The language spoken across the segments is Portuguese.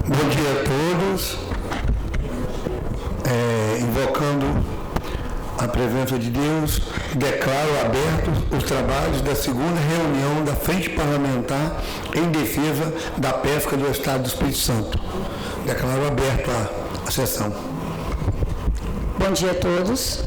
Bom dia a todos. Invocando a presença de Deus, declaro abertos os trabalhos da segunda reunião da Frente Parlamentar em defesa da pesca do Estado do Espírito Santo. Declaro aberto a sessão. Bom dia a todos.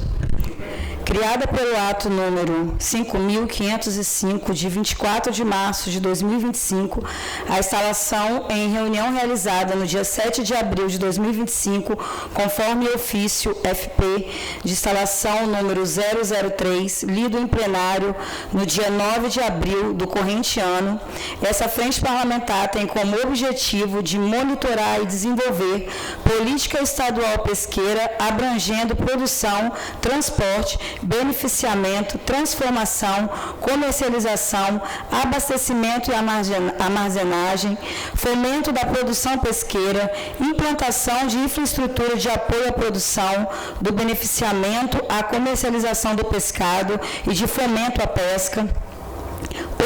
Criada pelo ato número 5.505, de 24 de março de 2025, a instalação em reunião realizada no dia 7 de abril de 2025, conforme ofício FP de instalação número 003, lido em plenário no dia 9 de abril do corrente ano, essa frente parlamentar tem como objetivo de monitorar e desenvolver política estadual pesqueira abrangendo produção, transporte, beneficiamento, transformação, comercialização, abastecimento e armazenagem, fomento da produção pesqueira, implantação de infraestrutura de apoio à produção, do beneficiamento à comercialização do pescado e de fomento à pesca,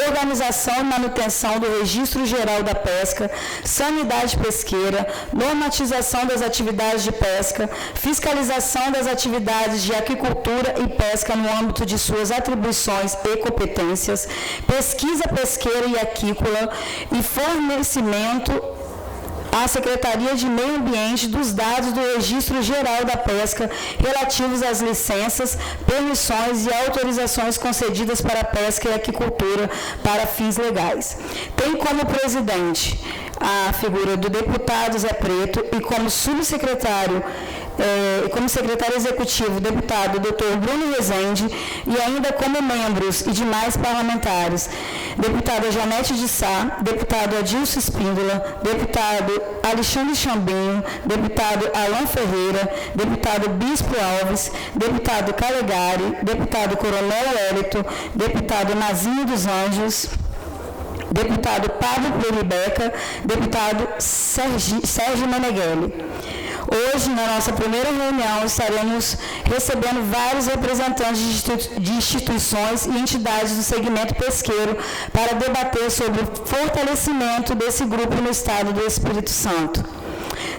organização e manutenção do Registro Geral da Pesca, sanidade pesqueira, normatização das atividades de pesca, fiscalização das atividades de aquicultura e pesca no âmbito de suas atribuições e competências, pesquisa pesqueira e aquícola e fornecimento à Secretaria de Meio Ambiente dos dados do Registro Geral da Pesca relativos às licenças, permissões e autorizações concedidas para a pesca e aquicultura para fins legais. Tem como presidente a figura do deputado Zé Preto e como subsecretário como secretário executivo, o deputado Dr. Bruno Rezende, e ainda como membros e demais parlamentares, deputada Janete de Sá, deputado Adilson Espíndola, deputado Alexandre Chambinho, deputado Alain Ferreira, deputado Bispo Alves, deputado Calegari, deputado Coronel Hélito, deputado Nazinho dos Anjos, deputado Pablo Pluribeca, deputado Sérgio Meneghelli. Hoje, na nossa primeira reunião, estaremos recebendo vários representantes de instituições e entidades do segmento pesqueiro para debater sobre o fortalecimento desse grupo no Estado do Espírito Santo.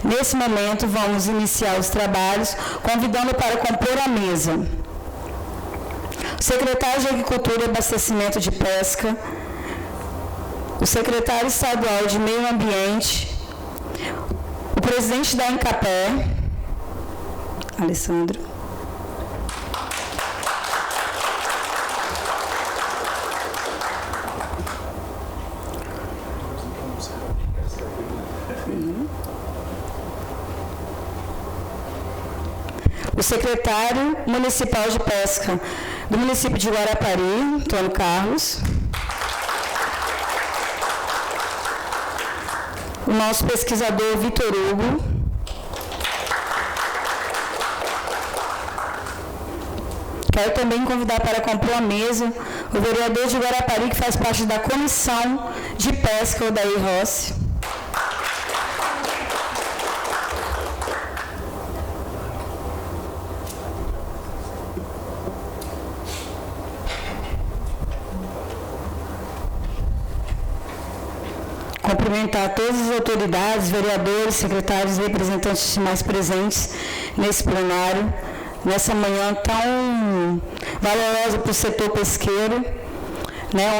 Nesse momento, vamos iniciar os trabalhos, convidando para compor a mesa o secretário de Agricultura e Abastecimento de Pesca, o secretário estadual de Meio Ambiente, o presidente da Incapé, Alessandro, o secretário municipal de pesca do município de Guarapari, Antônio Carlos, o nosso pesquisador Vitor Hugo, quero também convidar para compor a mesa o vereador de Guarapari, que faz parte da comissão de pesca, Odair Rossi. Cumprimentar todas as autoridades, vereadores, secretários e representantes mais presentes nesse plenário, nessa manhã tão valorosa para o setor pesqueiro,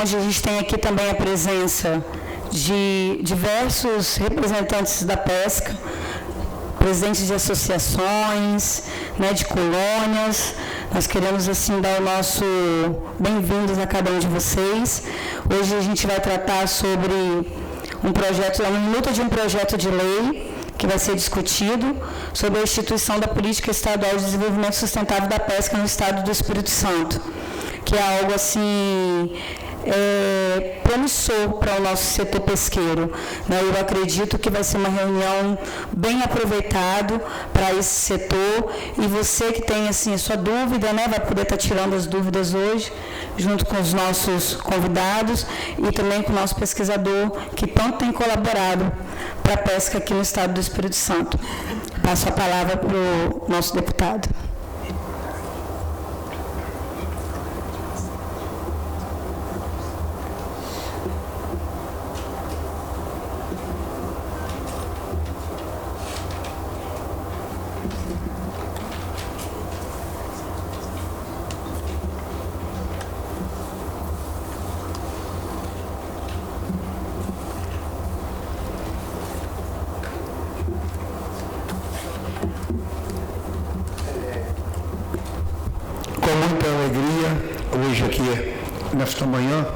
onde a gente tem aqui também a presença de diversos representantes da pesca, presidentes de associações, de colônias. Nós queremos, assim, dar o nosso bem-vindos a cada um de vocês. Hoje a gente vai tratar sobre uma minuta de um projeto de lei que vai ser discutido sobre a instituição da Política Estadual de Desenvolvimento Sustentável da Pesca no Estado do Espírito Santo, que é algo assim promissor para o nosso setor pesqueiro. Eu acredito que vai ser uma reunião bem aproveitada para esse setor, e você que tem assim a sua dúvida, vai poder estar tirando as dúvidas hoje, junto com os nossos convidados e também com o nosso pesquisador, que tanto tem colaborado para a pesca aqui no Estado do Espírito Santo. Passo a palavra para o nosso deputado. muita alegria hoje aqui, nesta manhã,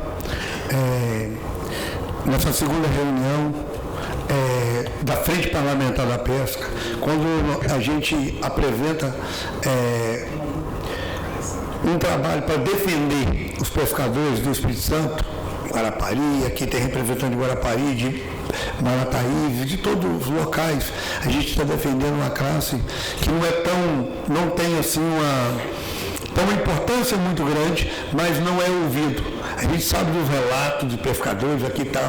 nessa segunda reunião da Frente Parlamentar da Pesca, quando a gente apresenta um trabalho para defender os pescadores do Espírito Santo, Guarapari, aqui tem representante de Guarapari, de Marataízes, de todos os locais. A gente está defendendo uma classe que não tem assim uma importância muito grande, mas não é ouvido. A gente sabe dos relatos de pescadores, aqui está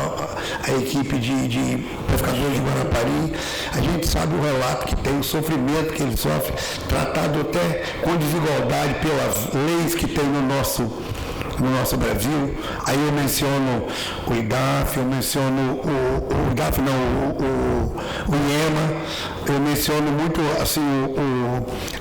a equipe de pescadores de Guarapari, a gente sabe o relato que tem, o sofrimento que eles sofrem, tratado até com desigualdade pelas leis que tem no nosso Brasil. Aí eu menciono o IDAF, eu menciono o IDAF não, o IEMA, eu menciono muito assim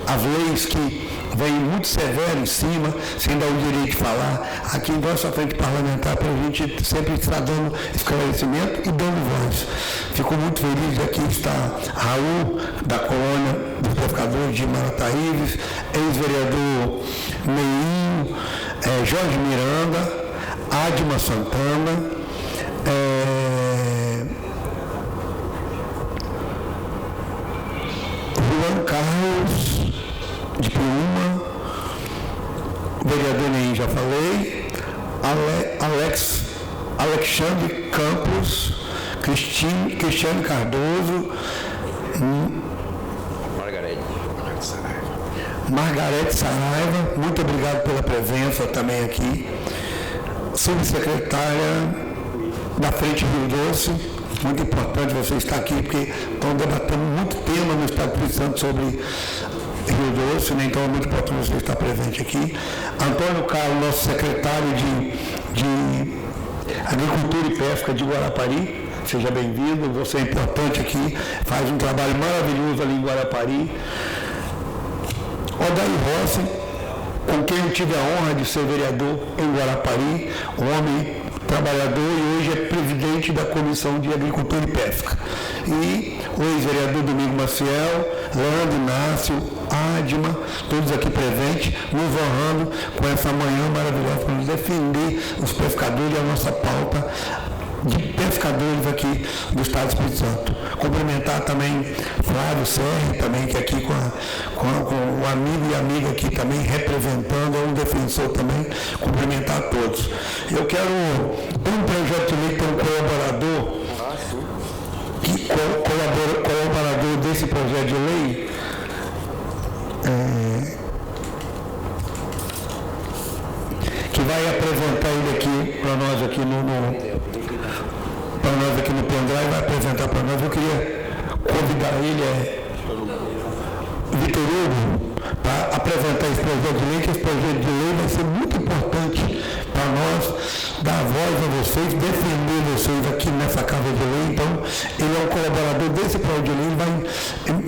as leis que vêm muito severo em cima, sem dar o direito de falar. Aqui em nossa frente parlamentar, para a gente sempre estar dando esclarecimento e dando voz. Fico muito feliz de aqui estar Raul, da colônia dos pescadores de Marataízes, ex-vereador Meinho, Jorge Miranda, Adma Santana, Juan Carlos de Piúma, o vereador Neim já falei, Alexandre Campos, Cristiane Cardoso, Margarete Saraiva, muito obrigado pela presença também aqui. Subsecretária da Frente Rio Doce, muito importante você estar aqui, porque estão debatendo muito tema no Estado do Espírito Santo sobre Rio Doce, né? Então é muito importante você estar presente aqui. Antônio Carlos, nosso secretário de Agricultura e Pesca de Guarapari, seja bem-vindo, você é importante aqui, faz um trabalho maravilhoso ali em Guarapari. Odair Rossi, com quem eu tive a honra de ser vereador em Guarapari, homem trabalhador e hoje é presidente da Comissão de Agricultura e Pesca. E o ex-vereador Domingo Maciel, Leandro Inácio, Adma, todos aqui presentes, nos honrando com essa manhã maravilhosa para nos defender os pescadores e a nossa pauta de pescadores aqui do Estado do Espírito Santo. Cumprimentar também Flávio Serri, também, que aqui com o amigo e amiga aqui também representando, é um defensor também, cumprimentar a todos. Eu quero, tem um projeto de lei, tem um colaborador, colaborador desse projeto de lei, que vai apresentar ele aqui para nós aqui para nós aqui no pendrive, vai apresentar para nós. Eu queria convidar ele, Vitor Hugo, para apresentar esse projeto de lei, que esse projeto de lei vai ser muito importante para nós, dar voz a vocês, defender vocês aqui nessa Casa de Lei. Então, ele é um colaborador desse projeto de lei, ele vai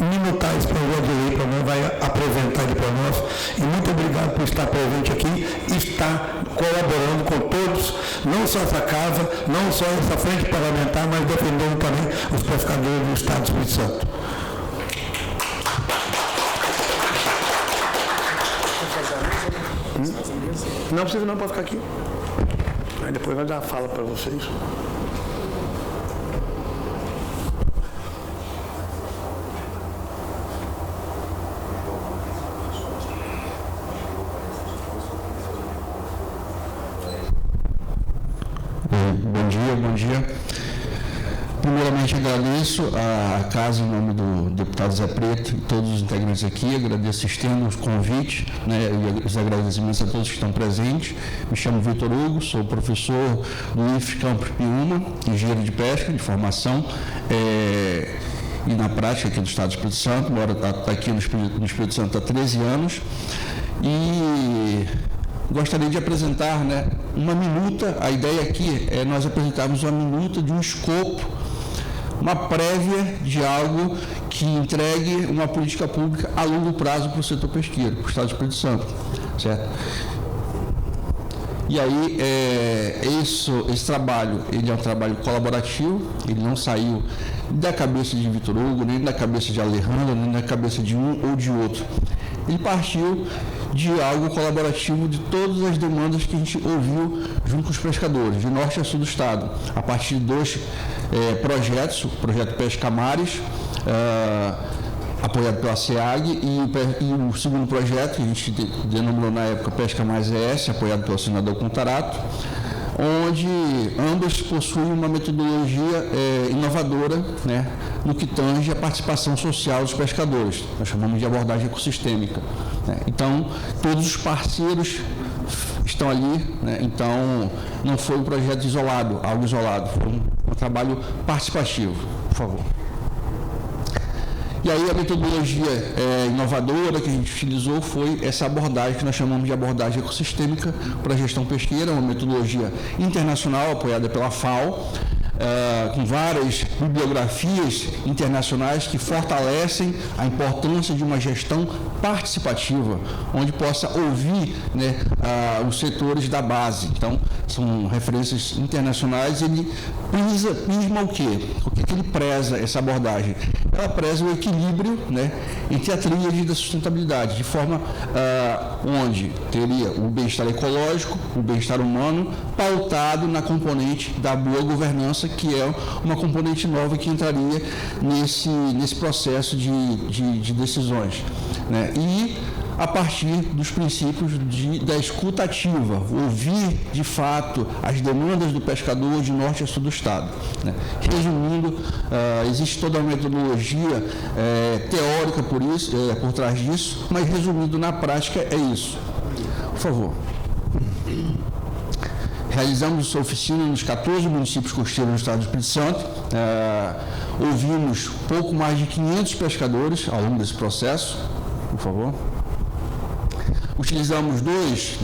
minutar esse projeto de lei para nós, vai apresentar ele para nós. E muito obrigado por estar presente aqui e estar colaborando com todos, não só essa casa, não só essa frente parlamentar, mas defendendo também os pescadores do Estado do Espírito Santo. Não precisa não, pode ficar aqui. Aí depois vai dar a fala para vocês. Bom dia. Primeiramente, agradeço a casa em nome do deputado Zé Preto e todos os integrantes aqui. Agradeço, estendo os convites, né, e os agradecimentos a todos que estão presentes. Me chamo Vitor Hugo, sou professor do IF Campus Piúma, engenheiro de pesca, de formação e na prática aqui do Estado do Espírito Santo. Moro aqui no Espírito Santo há 13 anos. E gostaria de apresentar, né, uma minuta. A ideia aqui é nós apresentarmos uma minuta de um escopo, uma prévia de algo que entregue uma política pública a longo prazo para o setor pesqueiro, para o Estado do Espírito Santo, certo? E aí, esse trabalho, ele é um trabalho colaborativo, ele não saiu da cabeça de Vitor Hugo, nem da cabeça de Alejandro, nem da cabeça de um ou de outro. Ele partiu diálogo colaborativo de todas as demandas que a gente ouviu junto com os pescadores, de norte a sul do estado, a partir de 2 projetos, o projeto Pesca Mares, apoiado pela SEAG, e o segundo projeto, que a gente denominou na época Pesca Mais ES, apoiado pelo senador Contarato, onde ambos possuem uma metodologia inovadora, né, no que tange a participação social dos pescadores. Nós chamamos de abordagem ecossistêmica, né? Então, todos os parceiros estão ali, né? Então, não foi um projeto isolado, algo isolado, foi um trabalho participativo. Por favor. E aí a metodologia inovadora que a gente utilizou foi essa abordagem que nós chamamos de abordagem ecossistêmica para a gestão pesqueira, uma metodologia internacional apoiada pela FAO, com várias bibliografias internacionais que fortalecem a importância de uma gestão participativa, onde possa ouvir, né, os setores da base. Então, são referências internacionais. Ele prisma o quê? O que ele preza, essa abordagem? Ela preza o equilíbrio, né, entre a tríade da sustentabilidade, de forma onde teria o bem-estar ecológico, o bem-estar humano, pautado na componente da boa governança, que é uma componente nova que entraria nesse processo de decisões, né? E a partir dos princípios da escuta ativa, ouvir de fato as demandas do pescador de norte a sul do estado, né? Resumindo, existe toda uma metodologia teórica por trás disso, mas resumindo na prática é isso. Por favor. Realizamos oficina nos 14 municípios costeiros do estado do Espírito Santo. Ouvimos pouco mais de 500 pescadores ao longo desse processo. Por favor. Utilizamos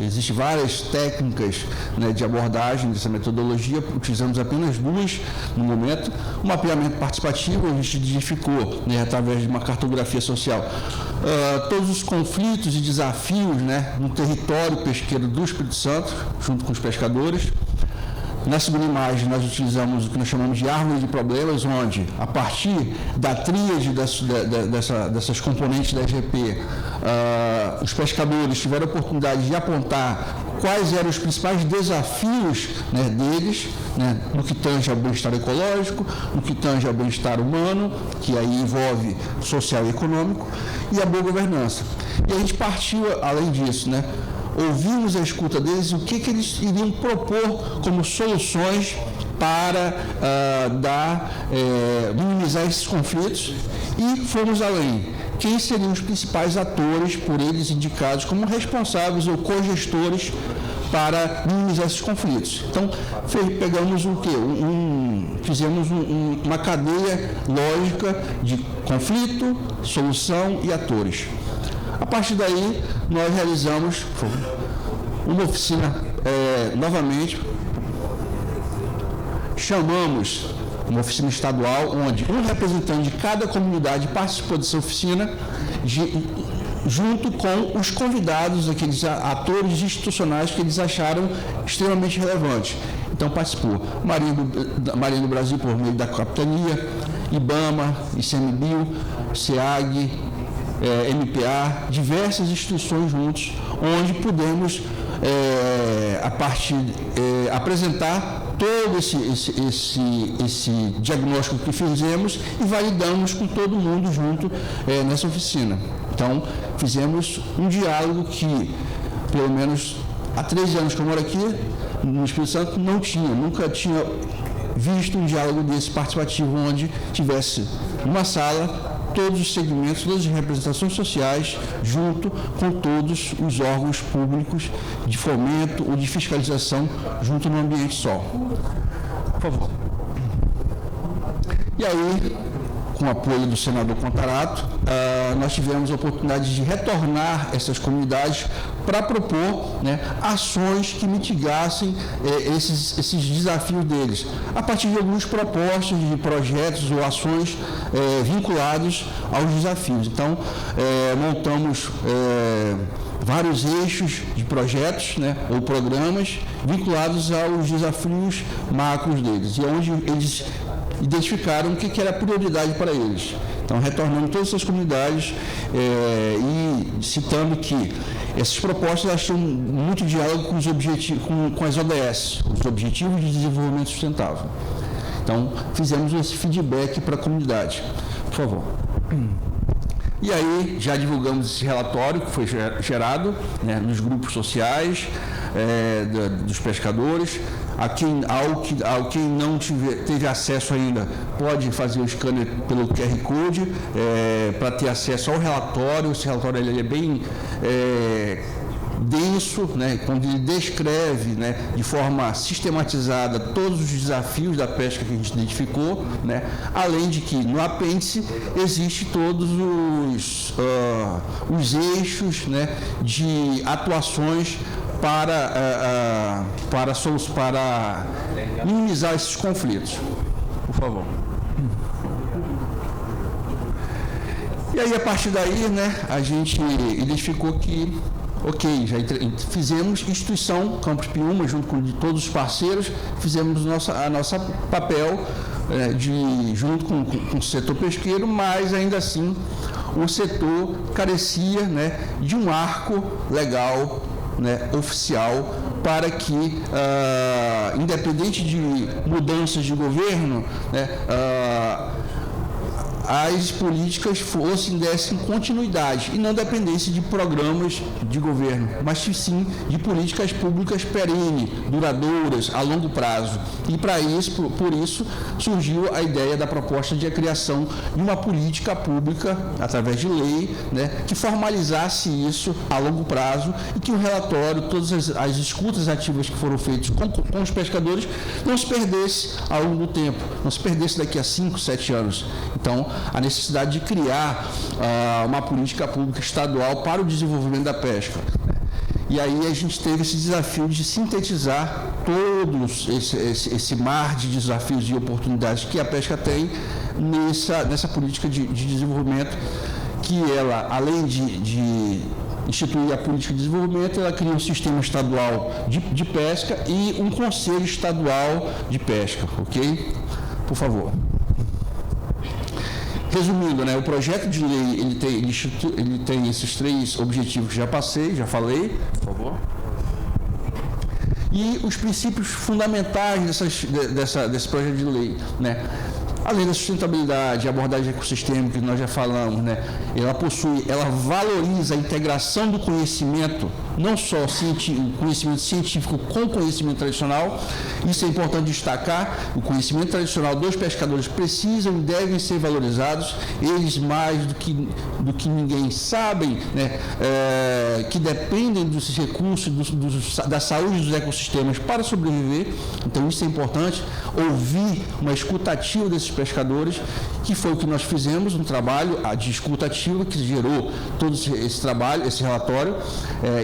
existem várias técnicas, né, de abordagem dessa metodologia, utilizamos apenas 2 no momento. O mapeamento participativo a gente identificou, né, através de uma cartografia social, todos os conflitos e desafios, né, no território pesqueiro do Espírito Santo, junto com os pescadores. Na segunda imagem, nós utilizamos o que nós chamamos de árvore de problemas, onde, a partir da tríade dessas componentes da EGP, os pescadores tiveram a oportunidade de apontar quais eram os principais desafios, né, deles, né, no que tange ao bem-estar ecológico, no que tange ao bem-estar humano, que aí envolve social e econômico, e a boa governança. E a gente partiu, além disso, né, ouvimos a escuta deles, o que eles iriam propor como soluções para minimizar esses conflitos, e fomos além. Quem seriam os principais atores por eles indicados como responsáveis ou cogestores para minimizar esses conflitos? Então, pegamos o quê? Fizemos uma cadeia lógica de conflito, solução e atores. A partir daí, nós realizamos uma oficina, novamente, chamamos uma oficina estadual, onde um representante de cada comunidade participou dessa oficina, junto com os convidados, aqueles atores institucionais que eles acharam extremamente relevantes. Então, participou Marinha do Brasil, por meio da Capitania, IBAMA, ICMBio, SEAG, MPA, diversas instituições juntos, onde pudemos, apresentar todo esse diagnóstico que fizemos e validamos com todo mundo junto nessa oficina. Então, fizemos um diálogo que, pelo menos há 13 anos que eu moro aqui, no Espírito Santo, nunca tinha visto um diálogo desse participativo, onde tivesse numa sala todos os segmentos, todas as representações sociais, junto com todos os órgãos públicos de fomento ou de fiscalização, junto no ambiente só. Por favor. E aí, com o apoio do senador Contarato, nós tivemos a oportunidade de retornar essas comunidades para propor, né, ações que mitigassem esses desafios deles, a partir de alguns propostas de projetos ou ações vinculados aos desafios. Então, montamos vários eixos de projetos, né, ou programas vinculados aos desafios macros deles, e onde eles identificaram o que era prioridade para eles. Então, retornando todas essas comunidades e citando que essas propostas elas têm muito diálogo com os objetivos, com as ODS, os Objetivos de Desenvolvimento Sustentável. Então, fizemos esse feedback para a comunidade. Por favor. E aí, já divulgamos esse relatório que foi gerado, né, nos grupos sociais dos pescadores. Ao quem não teve acesso ainda, pode fazer o scanner pelo QR Code para ter acesso ao relatório. Esse relatório ele é bem denso, né, quando ele descreve, né, de forma sistematizada todos os desafios da pesca que a gente identificou, né, além de que no apêndice existe todos os eixos, né, de atuações para minimizar esses conflitos. Por favor. E aí, a partir daí, né, a gente identificou que, já fizemos instituição Campus Piúma, junto com todos os parceiros, fizemos a nossa papel junto com o setor pesqueiro, mas ainda assim o setor carecia, né, de um arco legal, né, oficial, para que, independente de mudanças de governo, né, as políticas dessem continuidade e não dependessem de programas de governo, mas sim de políticas públicas perenes, duradouras, a longo prazo. E para isso, por isso, surgiu a ideia da proposta de criação de uma política pública, através de lei, né, que formalizasse isso a longo prazo e que o relatório, todas as escutas ativas que foram feitas com os pescadores, não se perdesse ao longo do tempo, não se perdesse daqui a 5, 7 anos. Então, a necessidade de criar uma política pública estadual para o desenvolvimento da pesca. E aí a gente teve esse desafio de sintetizar todos esse mar de desafios e oportunidades que a pesca tem nessa política de desenvolvimento, que ela, além de instituir a política de desenvolvimento, ela cria um sistema estadual de pesca e um conselho estadual de pesca, ok? Por favor. Resumindo, né, o projeto de lei ele tem esses 3 objetivos que já falei, por favor. E os princípios fundamentais desse projeto de lei, né? Além da sustentabilidade, abordagem ecossistêmica que nós já falamos, né? Ela valoriza a integração do conhecimento, não só conhecimento científico com conhecimento tradicional. Isso é importante destacar. O conhecimento tradicional dos pescadores precisam e devem ser valorizados. Eles, mais do que ninguém, sabem, né, que dependem dos recursos, da saúde dos ecossistemas para sobreviver. Então, isso é importante. Ouvir uma escuta ativa desses pescadores, que foi o que nós fizemos, um trabalho de escuta ativa que gerou todo esse trabalho, esse relatório.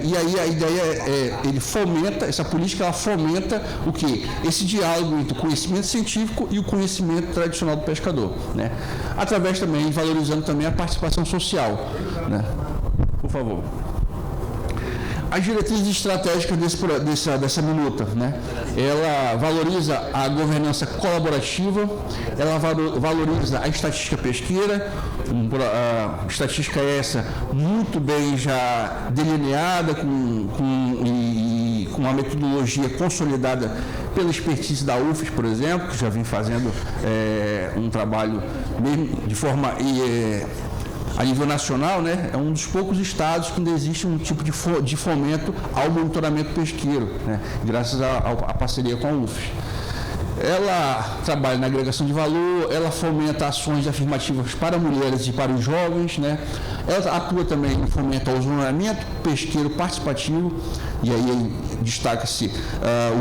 E aí a ideia essa política ela fomenta o quê? Esse diálogo entre o conhecimento científico e o conhecimento tradicional do pescador, né? Através também, valorizando também a participação social, né? Por favor. As diretrizes estratégicas dessa minuta, né? Ela valoriza a governança colaborativa, ela valoriza a estatística pesqueira, estatística essa muito bem já delineada, com uma metodologia consolidada pela expertise da UFES, por exemplo, que já vem fazendo um trabalho mesmo de forma a nível nacional, né, é um dos poucos estados que ainda existe um tipo de fomento ao monitoramento pesqueiro, né, graças à parceria com a UFES. Ela trabalha na agregação de valor, ela fomenta ações afirmativas para mulheres e para os jovens, né? Ela atua também no fomento ao zonamento pesqueiro participativo, e aí destaca-se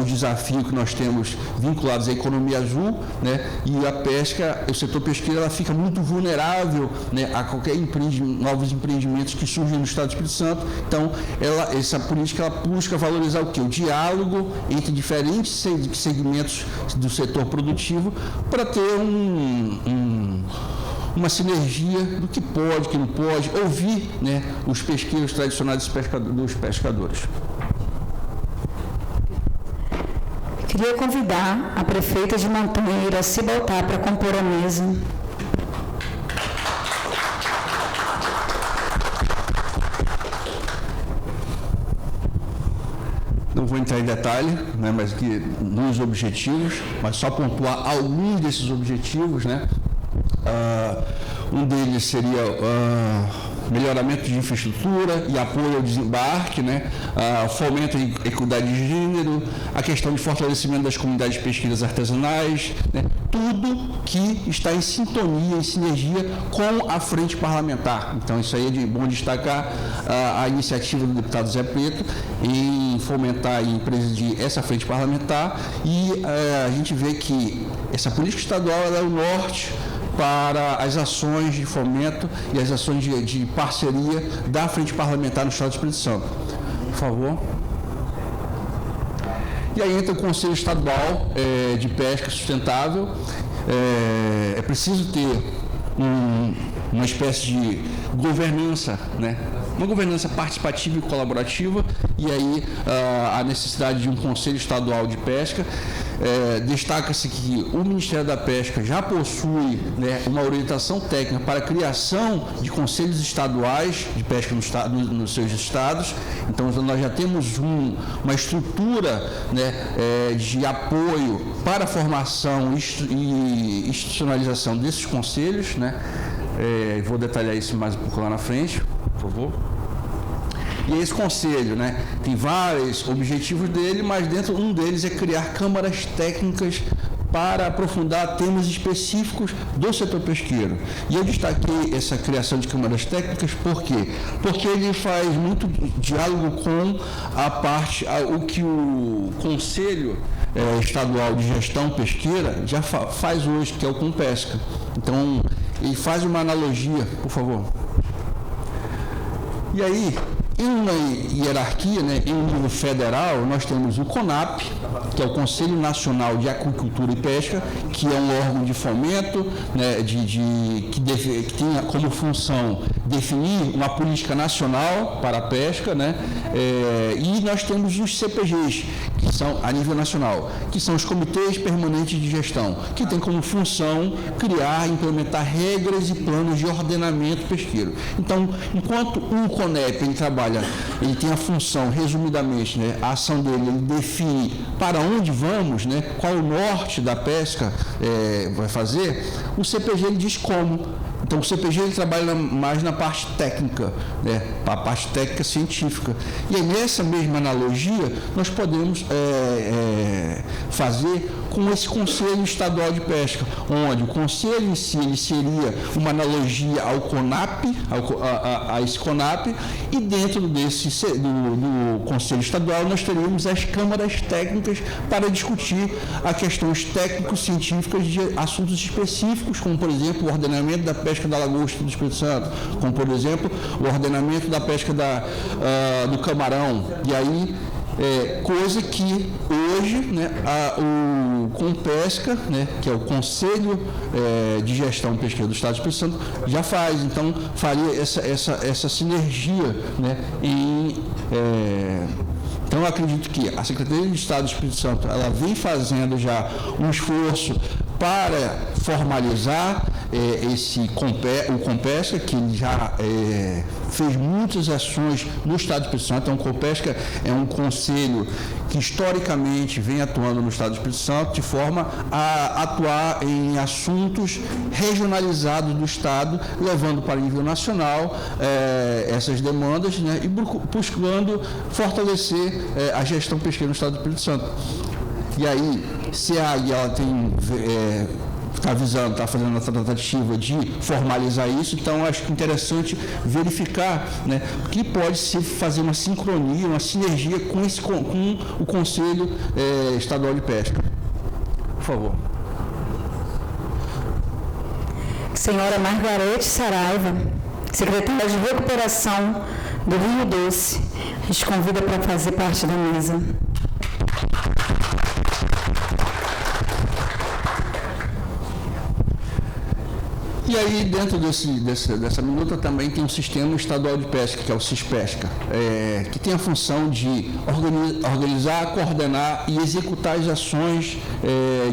o desafio que nós temos vinculados à economia azul, né? E a pesca, o setor pesqueiro, ela fica muito vulnerável, né, a qualquer novos empreendimentos que surgem no Estado do Espírito Santo. Então, essa política ela busca valorizar o quê? O diálogo entre diferentes segmentos do setor produtivo para ter uma sinergia do que pode, que não pode, ouvir, né, os pesqueiros tradicionais dos pescadores. Queria convidar a prefeita de Montanheiro a se voltar para compor a mesa. Não vou entrar em detalhe, né, mas aqui nos objetivos, mas só pontuar alguns desses objetivos, né? Um deles seria melhoramento de infraestrutura e apoio ao desembarque, né? Fomento à equidade de gênero, a questão de fortalecimento das comunidades pesqueiras artesanais, né? Tudo que está em sintonia, em sinergia com a frente parlamentar. Então, isso aí é bom destacar a iniciativa do deputado Zé Preto em fomentar e presidir essa frente parlamentar, e a gente vê que essa política estadual ela é o norte para as ações de fomento e as ações de parceria da frente parlamentar no Estado do Espírito Santo. Por favor. E aí entra o Conselho Estadual de Pesca Sustentável. É preciso ter uma espécie de governança, né? Uma governança participativa e colaborativa, e aí a necessidade de um Conselho Estadual de Pesca. Destaca-se que o Ministério da Pesca já possui, né, uma orientação técnica para a criação de conselhos estaduais de pesca nos seus estados. Então, nós já temos uma estrutura, né, de apoio para a formação e institucionalização desses conselhos, né? Vou detalhar isso mais um pouco lá na frente, por favor. E esse conselho, né, tem vários objetivos dele, mas um deles é criar câmaras técnicas para aprofundar temas específicos do setor pesqueiro. E eu destaquei essa criação de câmaras técnicas por quê? Porque ele faz muito diálogo com o que o Conselho Estadual de Gestão Pesqueira já faz hoje, que é o Compesca. Então, ele faz uma analogia, por favor. E aí, em uma hierarquia, né, em um nível federal, nós temos o CONAP, que é o Conselho Nacional de Aquicultura e Pesca, que é um órgão de fomento, né, que tem como função definir uma política nacional para a pesca, né, e nós temos os CPGs, que são a nível nacional, que são os Comitês Permanentes de Gestão, que tem como função criar e implementar regras e planos de ordenamento pesqueiro. Então, enquanto o CONEP ele tem a função, resumidamente, né, a ação dele, ele define para onde vamos, né, qual o norte da pesca vai fazer, o CPG ele diz como. Então, o CPG ele trabalha mais na parte técnica, né, a parte técnica científica. E aí, nessa mesma analogia, nós podemos fazer com esse Conselho Estadual de Pesca, onde o Conselho em si ele seria uma analogia ao CONAP, a esse CONAP, e dentro do Conselho Estadual nós teríamos as câmaras técnicas para discutir as questões técnico-científicas de assuntos específicos, como, por exemplo, o ordenamento da pesca da lagosta do Espírito Santo, como, por exemplo, o ordenamento da pesca do camarão. E aí, coisa que hoje, né, o Compesca, né, que é o Conselho de Gestão Pesqueira do Estado do Espírito Santo, já faz. Então, faria essa sinergia, né, Então, eu acredito que a Secretaria de Estado do Espírito Santo ela vem fazendo já um esforço para formalizar o Compesca, que já fez muitas ações no Estado do Espírito Santo. Então, o Compesca é um conselho que historicamente vem atuando no Estado do Espírito Santo de forma a atuar em assuntos regionalizados do Estado, levando para o nível nacional essas demandas, né, e buscando fortalecer a gestão pesqueira no Estado do Espírito Santo. E aí, se a AGI ela tem está fazendo a tratativa de formalizar isso, então acho que é interessante verificar, né, que pode se fazer uma sincronia, uma sinergia com o Conselho Estadual de Pesca. Por favor. Senhora Margarete Saraiva, secretária de Recuperação do Rio Doce, a gente convida para fazer parte da mesa. E aí, dentro dessa minuta, também tem um sistema estadual de pesca, que é o Cispesca, que tem a função de organizar, coordenar e executar as ações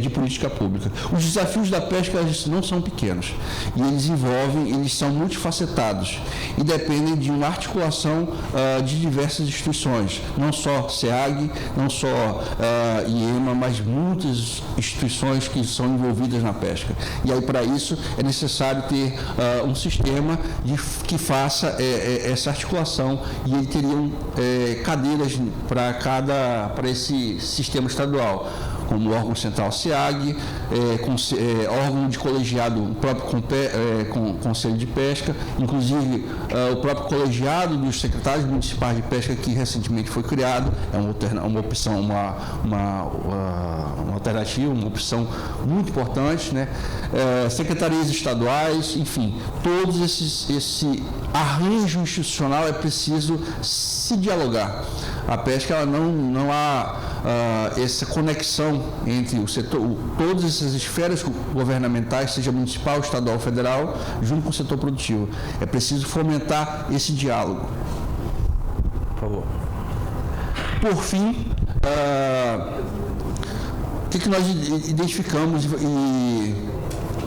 de política pública. Os desafios da pesca não são pequenos, e eles são multifacetados e dependem de uma articulação de diversas instituições, não só SEAG, não só IEMA, mas muitas instituições que são envolvidas na pesca. E aí, para isso, é necessário ter um sistema que faça essa articulação, e ele teria cadeiras para esse sistema estadual, como o órgão central SEAG, órgão de colegiado, o próprio Conselho de Pesca, inclusive o próprio colegiado dos secretários municipais de pesca, que recentemente foi criado, é uma opção, uma alternativa, uma opção muito importante, né? Secretarias estaduais, enfim, todos esse arranjo institucional é preciso se dialogar. A pesca, ela não há essa conexão entre o setor, todas essas esferas governamentais, seja municipal, estadual, federal, junto com o setor produtivo. É preciso fomentar esse diálogo. Por favor. Por fim, o que nós identificamos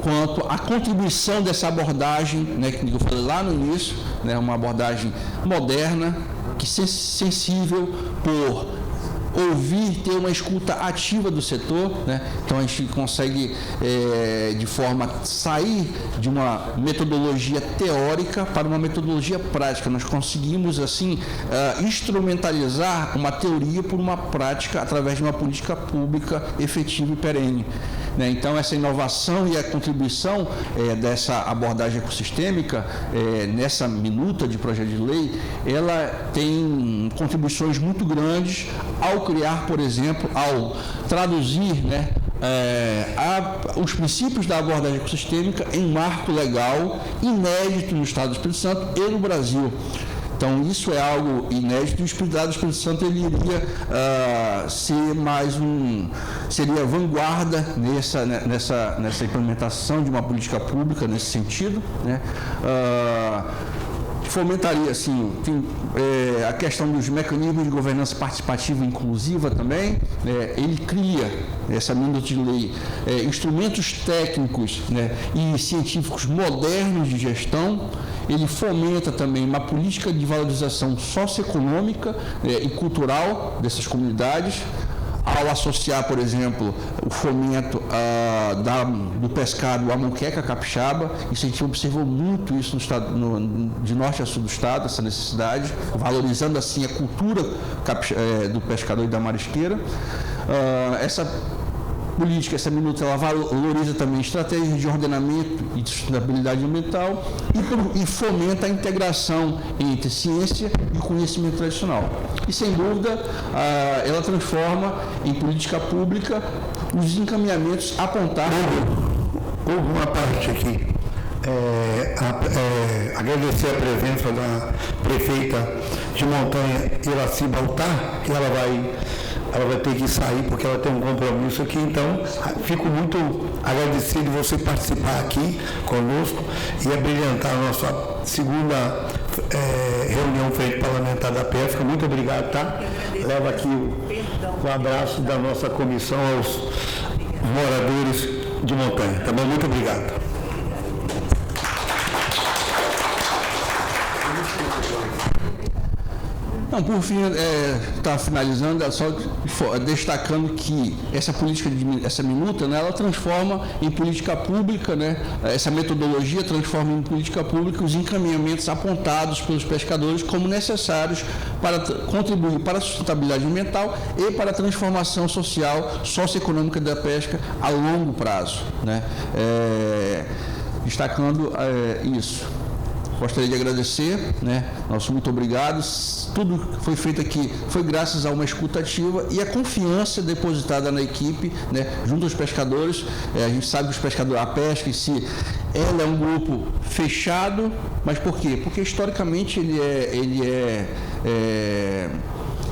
quanto à contribuição dessa abordagem, né, que eu falei lá no início, né, uma abordagem moderna, que sensível por ouvir, ter uma escuta ativa do setor, né? Então a gente consegue de forma sair de uma metodologia teórica para uma metodologia prática. Nós conseguimos assim instrumentalizar uma teoria por uma prática através de uma política pública efetiva e perene. Então, essa inovação e a contribuição dessa abordagem ecossistêmica, nessa minuta de projeto de lei, ela tem contribuições muito grandes ao criar, por exemplo, ao traduzir, né, os princípios da abordagem ecossistêmica em marco legal inédito no Estado do Espírito Santo e no Brasil. Então, isso é algo inédito, e o Estado do Espírito Santo ele iria seria vanguarda nessa implementação de uma política pública nesse sentido, né? Fomentaria, assim, a questão dos mecanismos de governança participativa e inclusiva também. Ele cria, essa minuta de lei, instrumentos técnicos, né, e científicos modernos de gestão. Ele fomenta também uma política de valorização socioeconômica e cultural dessas comunidades, ao associar, por exemplo, o fomento do pescado à moqueca capixaba. Isso a gente observou muito isso no estado, de norte a sul do estado, essa necessidade, valorizando assim a cultura do pescador e da marisqueira. Essa política, essa minuta, ela valoriza também estratégias de ordenamento e de sustentabilidade ambiental e fomenta a integração entre ciência e conhecimento tradicional. E, sem dúvida, ela transforma em política pública os encaminhamentos apontados. Houve uma parte aqui. Agradecer a presença da prefeita de Montanha, Iraci Baltar, que ela vai ter que sair porque ela tem um compromisso aqui. Então, fico muito agradecido de você participar aqui conosco e abrilhantar a nossa segunda reunião Frente Parlamentar da Pesca. Muito obrigado, tá? Leva aqui o abraço da nossa comissão aos moradores de Montanha. Também muito obrigado. Não, por fim, está finalizando, só destacando que essa política, essa minuta, né, ela transforma em política pública, né, essa metodologia transforma em política pública os encaminhamentos apontados pelos pescadores como necessários para contribuir para a sustentabilidade ambiental e para a transformação social, socioeconômica da pesca a longo prazo, né? Destacando isso. Gostaria de agradecer, né? Nosso muito obrigado. Tudo que foi feito aqui foi graças a uma escuta ativa e a confiança depositada na equipe, né? Junto aos pescadores. A gente sabe que os pescadores, a pesca em si, ela é um grupo fechado, mas por quê? Porque historicamente ele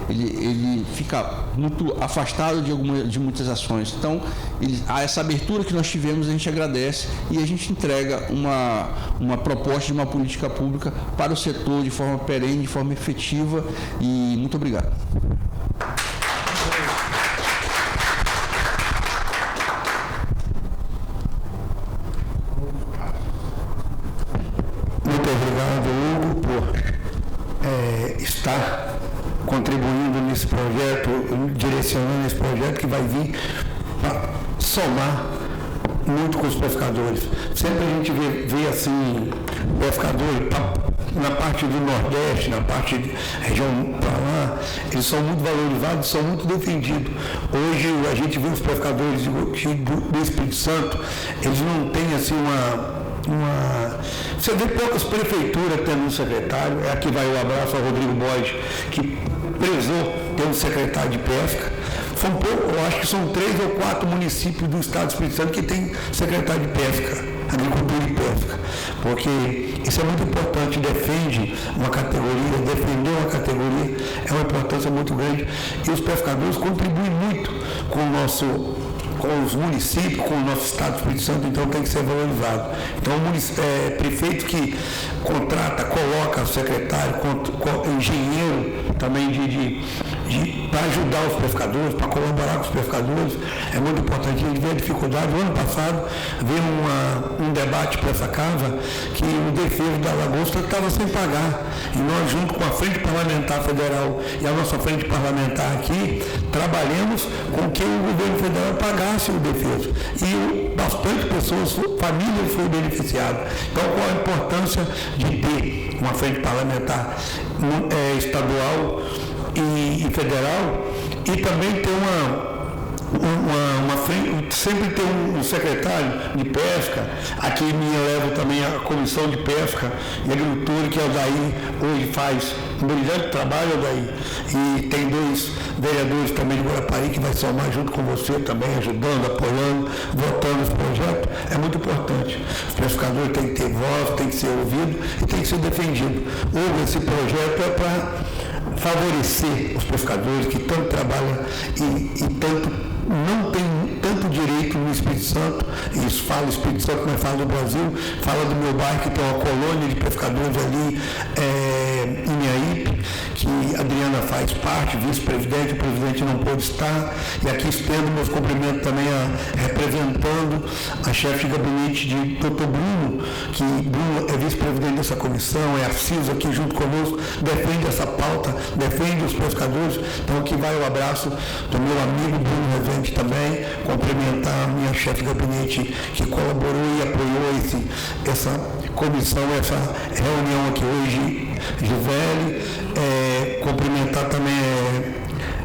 ele fica muito afastado de muitas ações. Então, essa abertura que nós tivemos, a gente agradece e a gente entrega uma proposta de uma política pública para o setor de forma perene, de forma efetiva, e muito obrigado. Muito obrigado, Hugo, por estar contribuindo nesse projeto, direcionando esse projeto que vai vir para somar muito com os pescadores. Sempre a gente vê assim, pescadores na parte do Nordeste, na parte da região para lá, eles são muito valorizados, são muito defendidos. Hoje a gente vê os pescadores do Espírito Santo, eles não têm assim você vê poucas prefeituras tendo um secretário. Aqui vai o abraço ao Rodrigo Borges, que prezou ter um secretário de pesca. Eu acho que são 3 ou 4 municípios do estado do Espírito Santo que tem secretário de pesca, agricultura e pesca, porque isso é muito importante, defende uma categoria, defender uma categoria é uma importância muito grande, e os pescadores contribuem muito com os municípios, com o nosso estado do Espírito Santo, então tem que ser valorizado. Então, prefeito que contrata, coloca o secretário, engenheiro também para ajudar os pescadores, para colaborar com os pescadores, é muito importante. A gente vê a dificuldade. O ano passado, veio um debate para essa casa que o defeso da lagosta estava sem pagar. E nós, junto com a Frente Parlamentar Federal e a nossa Frente Parlamentar aqui, trabalhamos com que o governo federal pagasse o defeso. E bastante pessoas, famílias foram beneficiadas. Então, qual a importância de ter uma Frente Parlamentar estadual e federal, e também ter sempre ter um secretário de pesca. Aqui me elevo também a comissão de pesca e agricultura, que é o Daí, hoje faz um brilhante trabalho, o Daí. E tem 2 vereadores também de Guarapari que vai somar junto com você também, ajudando, apoiando, votando esse projeto. É muito importante. Os pescadores têm que ter voz, têm que ser ouvidos e têm que ser defendidos. Hoje esse projeto é para favorecer os pescadores que tanto trabalham e tanto não tem tanto direito no Espírito Santo. Isso fala Espírito Santo, mas fala do Brasil, fala do meu bairro, que tem uma colônia de pescadores ali em Inhaípe, que a Adriana faz parte, vice-presidente, o presidente não pôde estar, e aqui estendo meus cumprimentos também representando a chefe de gabinete de Dr. Bruno, que Bruno é vice-presidente dessa comissão, é a CIS aqui junto conosco, defende essa pauta, defende os pescadores. Então aqui vai o abraço do meu amigo Bruno Rezende também, complementar a minha chefe de gabinete que colaborou e apoiou essa comissão, essa reunião aqui hoje, Gisele, cumprimentar também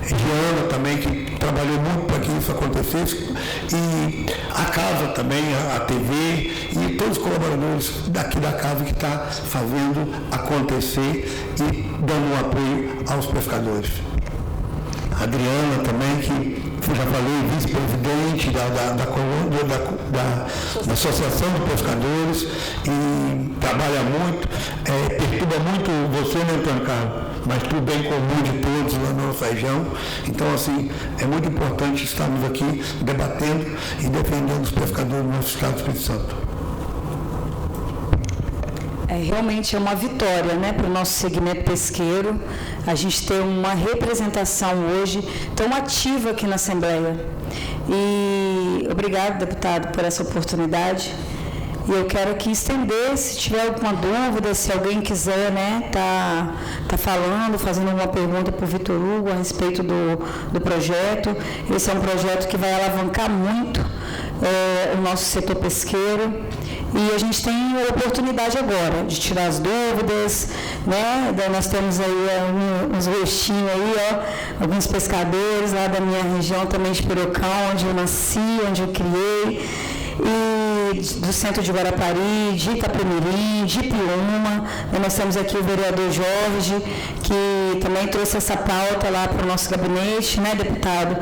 Diana também, que trabalhou muito para que isso acontecesse, e a casa também, a TV, e todos os colaboradores daqui da casa que está fazendo acontecer e dando um apoio aos pescadores. A Adriana também, que já falei, vice-presidente da Associação de Pescadores, e trabalha muito, perturba muito você, né, Antônio Carlos? Mas para o bem comum de todos lá na nossa região. Então, assim, é muito importante estarmos aqui debatendo e defendendo os pescadores do nosso estado do Espírito Santo. Realmente é uma vitória, né, para o nosso segmento pesqueiro, a gente ter uma representação hoje tão ativa aqui na Assembleia. E obrigado, deputado, por essa oportunidade. E eu quero aqui estender, se tiver alguma dúvida, se alguém quiser, né, tá falando, fazendo alguma pergunta para o Vitor Hugo a respeito do projeto. Esse é um projeto que vai alavancar muito o nosso setor pesqueiro. E a gente tem a oportunidade agora de tirar as dúvidas, né? Nós temos aí uns rostinhos aí, alguns pescadores lá da minha região também de Pirocão, onde eu nasci, onde eu criei, e do centro de Guarapari, de Itapemirim, de Piúma. Nós temos aqui o vereador Jorge, que também trouxe essa pauta lá para o nosso gabinete, né, deputado?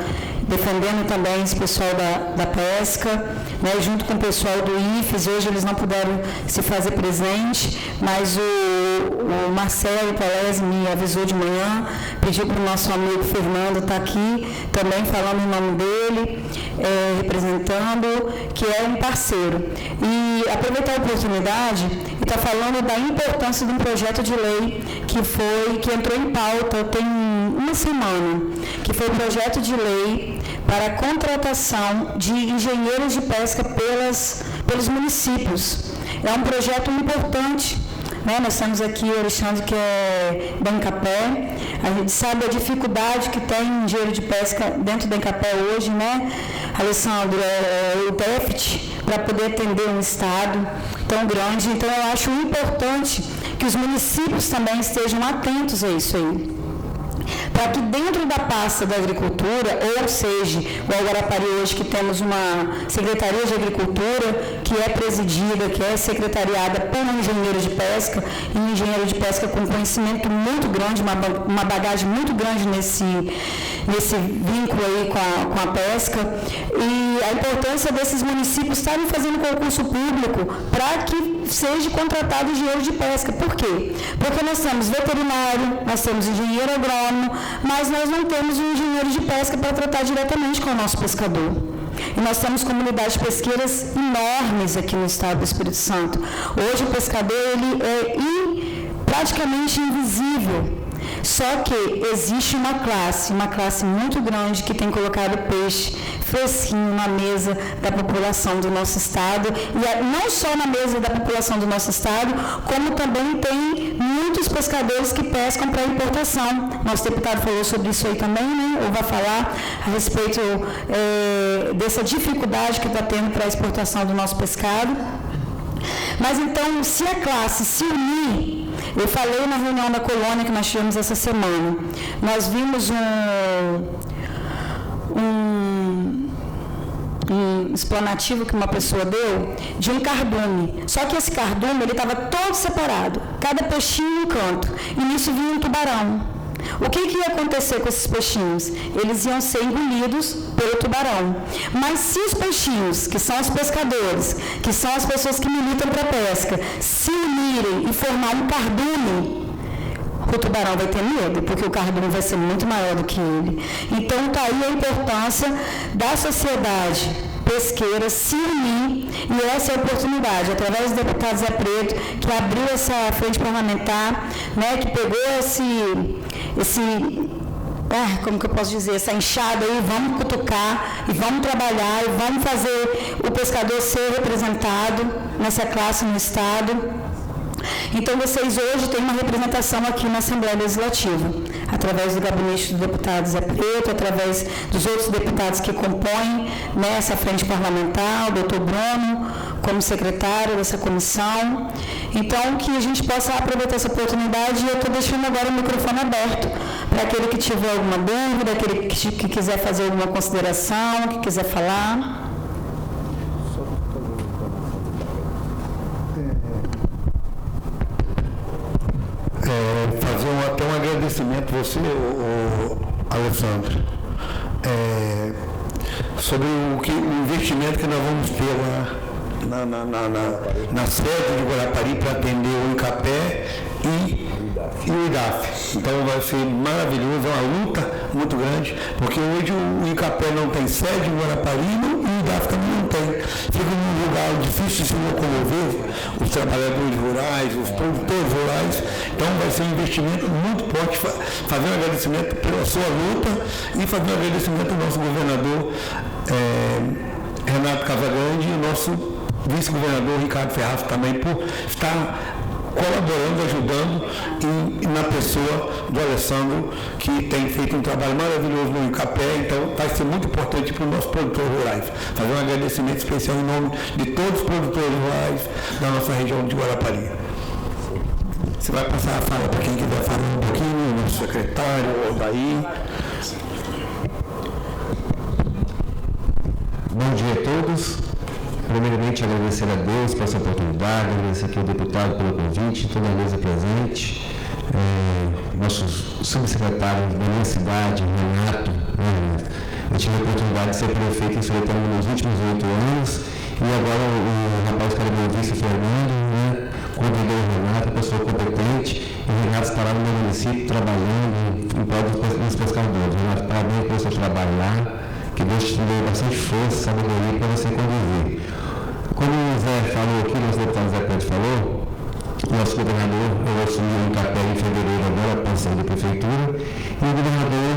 Defendendo também esse pessoal da pesca. né, junto com o pessoal do IFES. Hoje eles não puderam se fazer presente, mas o Marcelo Palese me avisou de manhã, pediu para o nosso amigo Fernando estar aqui, também falando em nome dele, representando, que é um parceiro. E aproveitar a oportunidade e estar falando da importância de um projeto de lei que entrou em pauta tem uma semana, que foi o projeto de lei para a contratação de engenheiros de pesca pelos municípios. É um projeto importante, né? Nós temos aqui o Alexandre, que é da Encapé. A gente sabe a dificuldade que tem engenheiro de pesca dentro da Encapé hoje, né? Alessandro, o déficit para poder atender um estado tão grande. Então, eu acho importante que os municípios também estejam atentos a isso aí, para que dentro da pasta da agricultura, ou seja, o Guarapari hoje que temos uma Secretaria de Agricultura que é presidida, que é secretariada por um engenheiro de pesca, e um engenheiro de pesca com conhecimento muito grande, uma bagagem muito grande nesse vínculo aí com a pesca, e a importância desses municípios estarem fazendo concurso público para que seja contratado engenheiro de pesca. Por quê? Porque nós temos veterinário, nós temos engenheiro agrônomo, mas nós não temos um engenheiro de pesca para tratar diretamente com o nosso pescador. E nós temos comunidades pesqueiras enormes aqui no estado do Espírito Santo. Hoje o pescador ele é praticamente invisível. Só que existe uma classe muito grande que tem colocado peixe fresquinho na mesa da população do nosso estado, e não só na mesa da população do nosso estado, como também tem muitos pescadores que pescam para importação. Nosso deputado falou sobre isso aí também, né? Ou vai falar a respeito dessa dificuldade que está tendo para a exportação do nosso pescado. Mas então, se a classe se unir, eu falei na reunião da colônia que nós tivemos essa semana, nós vimos um explanativo que uma pessoa deu de um cardume. Só que esse cardume ele estava todo separado, cada peixinho em um canto, e nisso vinha um tubarão. O que ia acontecer com esses peixinhos? Eles iam ser engolidos pelo tubarão. Mas se os peixinhos, que são os pescadores, que são as pessoas que militam para a pesca, se unirem e formar um cardume, o tubarão vai ter medo, porque o cardume vai ser muito maior do que ele. Então, está aí a importância da sociedade pesqueira se unir, e essa é a oportunidade, através do deputado Zé Preto, que abriu essa frente parlamentar, né, que pegou como que eu posso dizer, essa enxada aí, vamos cutucar, e vamos trabalhar, e vamos fazer o pescador ser representado nessa classe no estado. Então, vocês hoje têm uma representação aqui na Assembleia Legislativa, através do gabinete do deputado Zé Preto, através dos outros deputados que compõem essa frente parlamentar, o doutor Bruno, como secretário dessa comissão. Então, que a gente possa aproveitar essa oportunidade, e eu estou deixando agora o microfone aberto para aquele que tiver alguma dúvida, aquele que quiser fazer alguma consideração, que quiser falar. Fazer até um agradecimento a você, Alessandro, sobre o investimento que nós vamos ter lá na sede de Guarapari para atender o Encapé e o IDAF. Então vai ser maravilhoso, é uma luta muito grande, porque hoje o Encapé não tem sede em Guarapari e o IDAF também não tem. Fica num lugar difícil de se locomover, os trabalhadores rurais, os produtores rurais. Então vai ser um investimento muito forte, fazer um agradecimento pela sua luta e fazer um agradecimento ao nosso governador Renato Casagrande e o nosso vice-governador Ricardo Ferraz também, por estar colaborando, ajudando, e na pessoa do Alessandro, que tem feito um trabalho maravilhoso no Encapé. Então vai ser muito importante para os nossos produtores rurais. Fazer um agradecimento especial em nome de todos os produtores rurais da nossa região de Guarapari. Você vai passar a fala para quem quiser falar um pouquinho, o nosso secretário, o Odaí. Bom dia a todos. Primeiramente, agradecer a Deus por essa oportunidade, agradecer aqui ao deputado pelo convite, toda a mesa presente, nossos subsecretários da minha cidade, Renato. Eu tive a oportunidade de ser prefeito em Soletrão nos últimos 8 anos E agora o rapaz que era meu vice, Fernando, né, convidou o Renato, pessoa competente, e o Renato está lá no meu município trabalhando em prol dos pescadores. Renato, parabéns pelo seu trabalho lá, que Deus te dê bastante força, sabedoria para você conduzir. Como o Zé falou aqui, nosso deputado Zé Pedro falou, nosso governador, eu assumi um papel em fevereiro agora, passando da prefeitura, e o governador,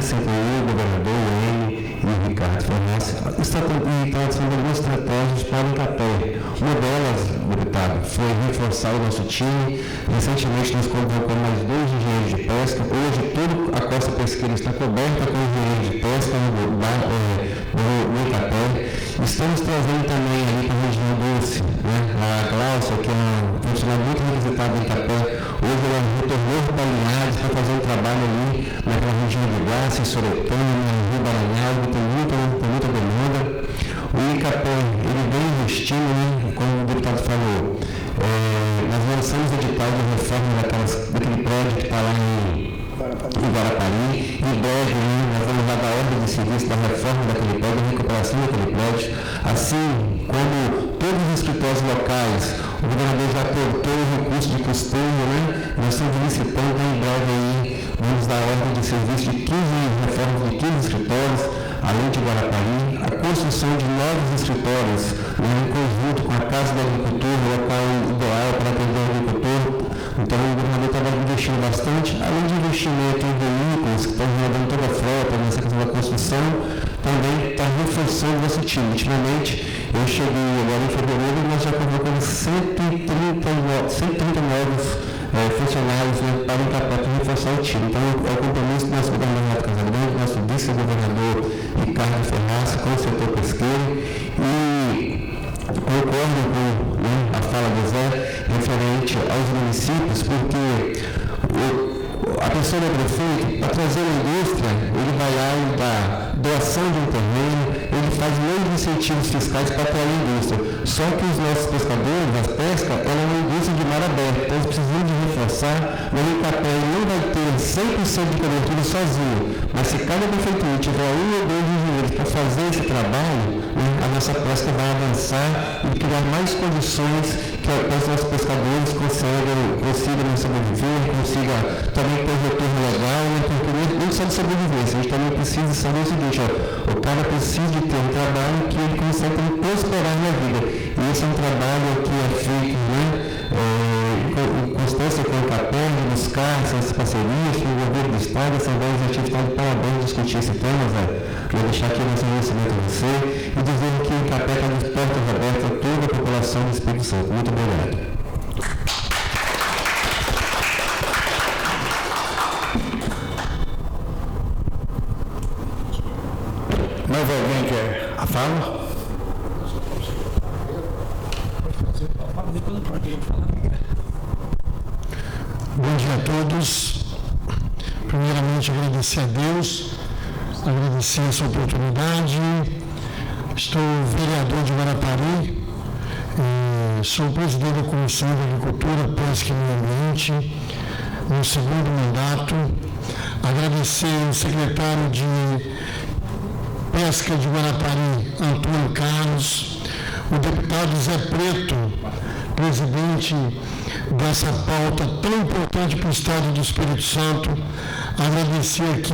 sempre eu, o governador, o N e o Ricardo Ferraz, está fazendo algumas estratégias para o Incapé. Uma delas, deputado, foi reforçar o nosso time. Recentemente nós convocamos mais 2 engenheiros de pesca. Hoje toda a costa pesqueira está coberta com engenheiros de pesca no Incapé. Estamos trazendo também ali para a região Doce, né? A Glaucia, que é uma funcionária muito requisitada em Incapé. Hoje ela retornou para Linhares para fazer um trabalho ali naquela região de Guaça, Soretama, Rio Baranhado, tem muita demanda. O Incapé, ele vem investindo, né? Como o deputado falou, nós lançamos edital de reforma daquele prédio que está lá em Guarapari. Em breve, nós vamos dar a ordem de serviço da reforma daquele prédio, da recuperação daquele prédio. Assim como todos os escritórios locais, o governador já cortou o recurso de custeio, né? Nós estamos licitando, em breve aí, vamos dar a ordem de serviço de 15 reformas de 15 escritórios, além de Guarapari, a construção de novos escritórios, né, em conjunto com a Casa da Agricultura, o local ideal para atender o agricultor. Então o governador estava investindo bastante, além de investimento em veículos que estão renovando toda a frota, nessa questão da construção, também está reforçando o nosso time. Ultimamente, eu cheguei agora em fevereiro e nós já convocamos 130 novos funcionários, né, para o Incapé para reforçar o time. Então é o compromisso do nosso governador Renato Casagrande, do nosso vice-governador Ricardo Ferraz, com o setor pesqueiro, e concordo com a fala do Zé referente aos municípios, porque a pessoa do prefeito, para trazer a indústria, ele vai lá e dá doação de um terreno, ele faz meios de incentivos fiscais para atrair a indústria. Só que os nossos pescadores, a pesca, ela é uma indústria de mar aberto, então eles precisam de reforçar. O Incapé não vai ter 100% de cobertura sozinho, mas se cada prefeitura tiver 1 ou 2 engenheiros para fazer esse trabalho, a nossa pesca vai avançar e criar mais condições que os nossos pescadores consigam sobreviver, consigam também ter um retorno legal, né? Porque não só de sobrevivência, a gente também precisa saber o seguinte, o cara precisa de ter um trabalho que ele consegue prosperar na vida. E esse é um trabalho que é feito, né, em constância com o Incapé, de buscar essas parcerias com o governo do Estado, essa Assembleia Legislativa do Estado. Parabéns por discutir esse tema, Zé. Queria deixar aqui o nosso agradecimento a você e dizer que o Incapé está de portas abertas a toda a população do Espírito Santo. Muito obrigado. Mais alguém quer a fala? Bom dia a todos. Primeiramente, agradecer a Deus, agradecer essa oportunidade. Estou vereador de Guarapari, sou presidente da Comissão de Agricultura, Pesca e Meio Ambiente, no segundo mandato. Agradecer ao secretário de Pesca de Guarapari, Antônio Carlos, o deputado Zé Preto, presidente dessa pauta tão importante para o Estado do Espírito Santo. Agradecer aqui,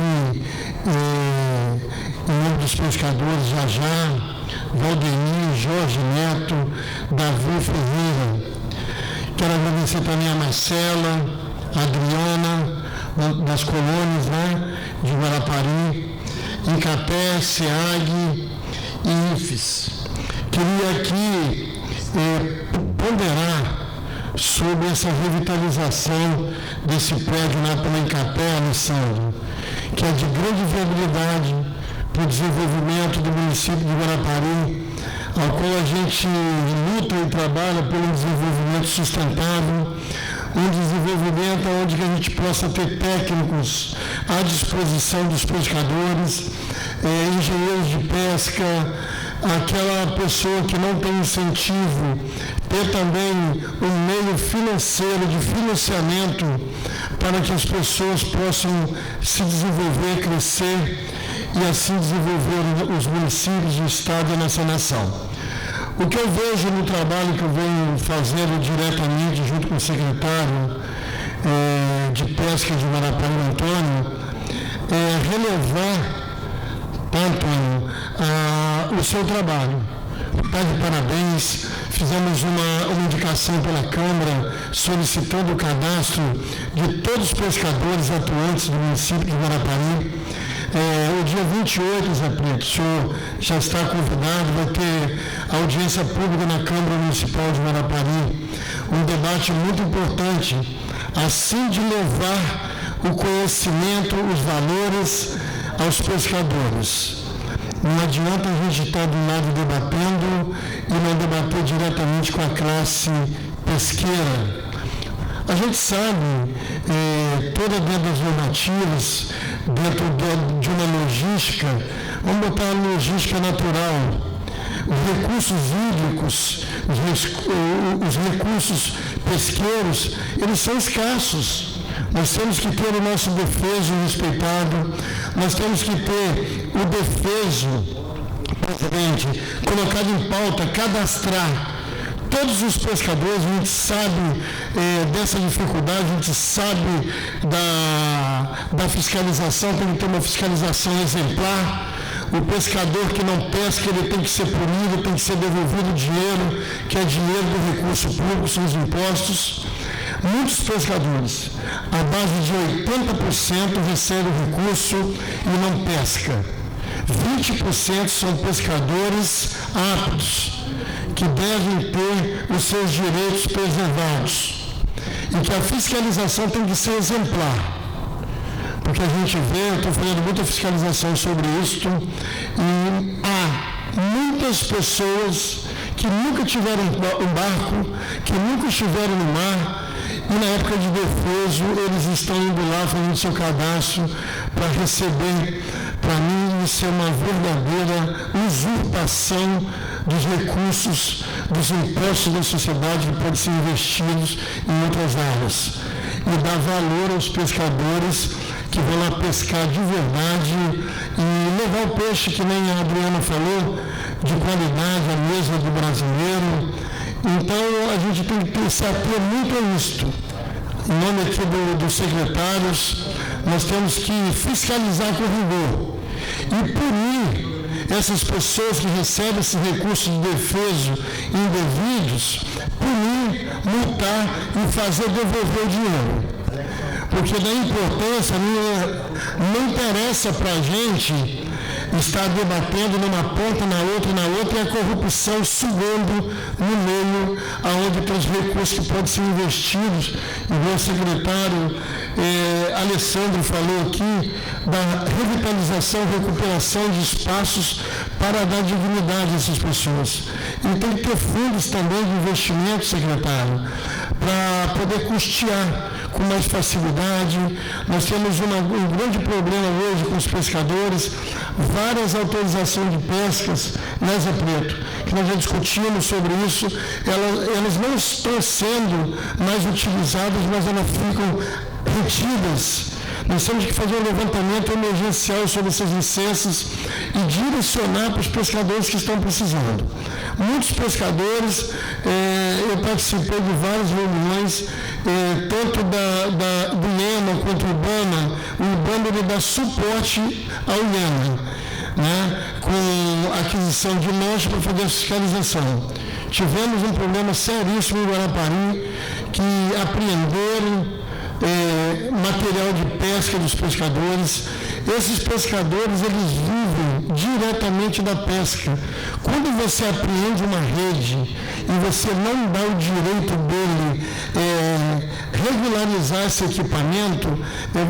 em nome dos pescadores, Jajá, Valdemir, Jorge Neto, Davi Ferreira. Quero agradecer também a Marcela, a Adriana, das colônias, né, de Guarapari, Incapé, SEAG e IFES. Queria aqui ponderar sobre essa revitalização desse prédio lá pela Incapé, Alessandro, que é de grande viabilidade para o desenvolvimento do município de Guarapari, ao qual a gente luta e trabalha pelo desenvolvimento sustentável, um desenvolvimento onde a gente possa ter técnicos à disposição dos pescadores, engenheiros de pesca, aquela pessoa que não tem incentivo, ter também um meio financeiro de financiamento para que as pessoas possam se desenvolver, crescer e assim desenvolver os municípios, o Estado e a nossa nação. O que eu vejo no trabalho que eu venho fazendo diretamente junto com o secretário de Pesca de Guarapari, Antônio, é relevar, Antônio, o seu trabalho. Está de parabéns. Fizemos uma indicação pela Câmara solicitando o cadastro de todos os pescadores atuantes do município de Guarapari. O dia 28, Zé Preto, o senhor já está convidado, vai ter audiência pública na Câmara Municipal de Guarapari, um debate muito importante, assim de levar o conhecimento, os valores aos pescadores. Não adianta a gente estar do lado debatendo e não debater diretamente com a classe pesqueira. A gente sabe, toda dentro das normativas, dentro de uma logística, vamos botar a logística natural, os recursos hídricos, os recursos pesqueiros, eles são escassos. Nós temos que ter o nosso defeso respeitado, nós temos que ter o defeso, presidente, colocado em pauta, cadastrar todos os pescadores. A gente sabe dessa dificuldade, a gente sabe da fiscalização, tem que ter uma fiscalização exemplar. O pescador que não pesca, ele tem que ser punido, tem que ser devolvido o dinheiro, que é dinheiro do recurso público, são os impostos. Muitos pescadores, a base de 80% recebem recurso e não pesca. 20% são pescadores aptos, que devem ter os seus direitos preservados. E que a fiscalização tem que ser exemplar. Porque a gente vê, eu estou fazendo muita fiscalização sobre isso, e há muitas pessoas que nunca tiveram um barco, que nunca estiveram no mar, e na época de defeso eles estão indo lá fazendo seu cadastro para receber. Para mim, isso é uma verdadeira usurpação dos recursos, dos impostos da sociedade que podem ser investidos em outras áreas. E dar valor aos pescadores que vão lá pescar de verdade e levar o peixe, que nem a Adriana falou, de qualidade, a mesma do brasileiro. Então, a gente tem que se ater muito a isto. Em nome aqui dos secretários, nós temos que fiscalizar com rigor e punir essas pessoas que recebem esses recursos de defeso indevidos, punir, multar e fazer devolver o dinheiro. Porque da importância não interessa para a gente estar debatendo numa ponta, na outra, e a corrupção sugando no meio, aonde tem os recursos que podem ser investidos. E o meu secretário Alessandro falou aqui da revitalização, recuperação de espaços para dar dignidade a essas pessoas. E tem que ter fundos também de investimento, secretário, para poder custear com mais facilidade. Nós temos um grande problema hoje com os pescadores, várias autorizações de pescas, né, Zé Preto, que nós já discutimos sobre isso, elas não estão sendo mais utilizadas, mas elas ficam retidas. Nós temos que fazer um levantamento emergencial sobre essas licenças e direcionar para os pescadores que estão precisando. Muitos pescadores, eu participei de várias reuniões, tanto do IEMA quanto do IBAMA. O IBAMA ele dá suporte ao IEMA, né, com a aquisição de lotes para fazer a fiscalização. Tivemos um problema seríssimo em Guarapari, que apreenderam material de pesca dos pescadores. Esses pescadores, eles vivem diretamente da pesca. Quando você apreende uma rede e você não dá o direito dele regularizar esse equipamento,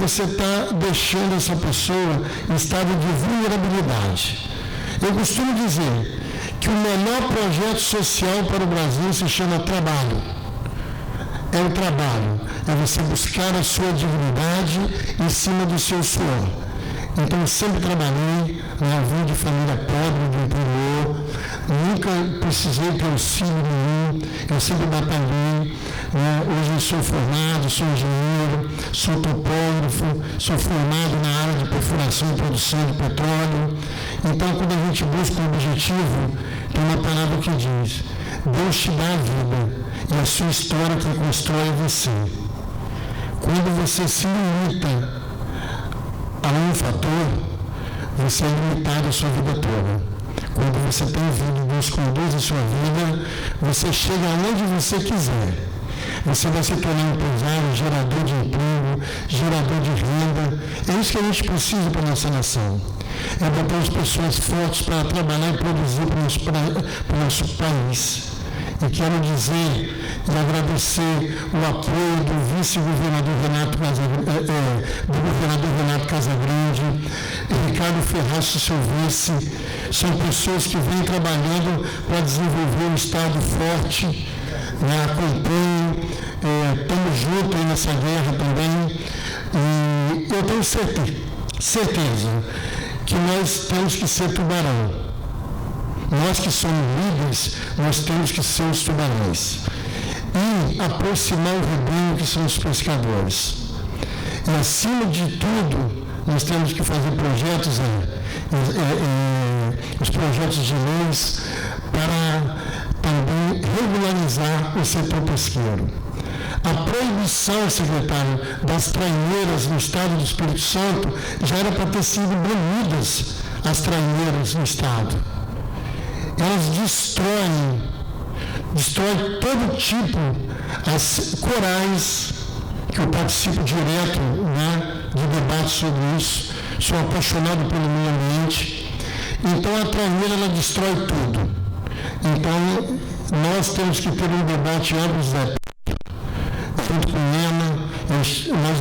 você está deixando essa pessoa em estado de vulnerabilidade. Eu costumo dizer que o melhor projeto social para o Brasil se chama trabalho. É o trabalho, é você buscar a sua dignidade em cima do seu suor. Então, eu sempre trabalhei, eu vim de família pobre, do interior, nunca precisei ter auxílio nenhum, eu sempre batalhei, Hoje eu sou formado, sou engenheiro, sou topógrafo, sou formado na área de perfuração e produção de petróleo. Então, quando a gente busca um objetivo, tem uma palavra que diz: Deus te dá a vida e a sua história que constrói você. Quando você se limita a um fator, você é limitado a sua vida toda. Quando você tem vida, Deus conduz a sua vida, você chega aonde você quiser. Você vai se tornar um empresário, gerador de emprego, gerador de renda. É isso que a gente precisa para a nossa nação. É botar as pessoas fortes para trabalhar e produzir para o nosso país. E quero dizer e agradecer o apoio do vice-governador Renato Casagrande, Ricardo Ferraz, seu vice. São pessoas que vêm trabalhando para desenvolver um Estado forte, acompanham, estamos juntos aí nessa guerra também. E eu tenho certeza que nós temos que ser tubarão. Nós que somos líderes, nós temos que ser os tubarões e aproximar o rebanho que são os pescadores. E acima de tudo, nós temos que fazer projetos, os projetos de leis para também regularizar o setor pesqueiro. A proibição, secretário, das traineiras no estado do Espírito Santo já era para ter sido banidas as traineiras no estado. Elas destroem todo tipo, as corais, que eu participo direto de debate sobre isso, sou apaixonado pelo meio ambiente. Então a trainheira, ela destrói tudo. Então nós temos que ter um debate amplo, junto com o INEMA. Nós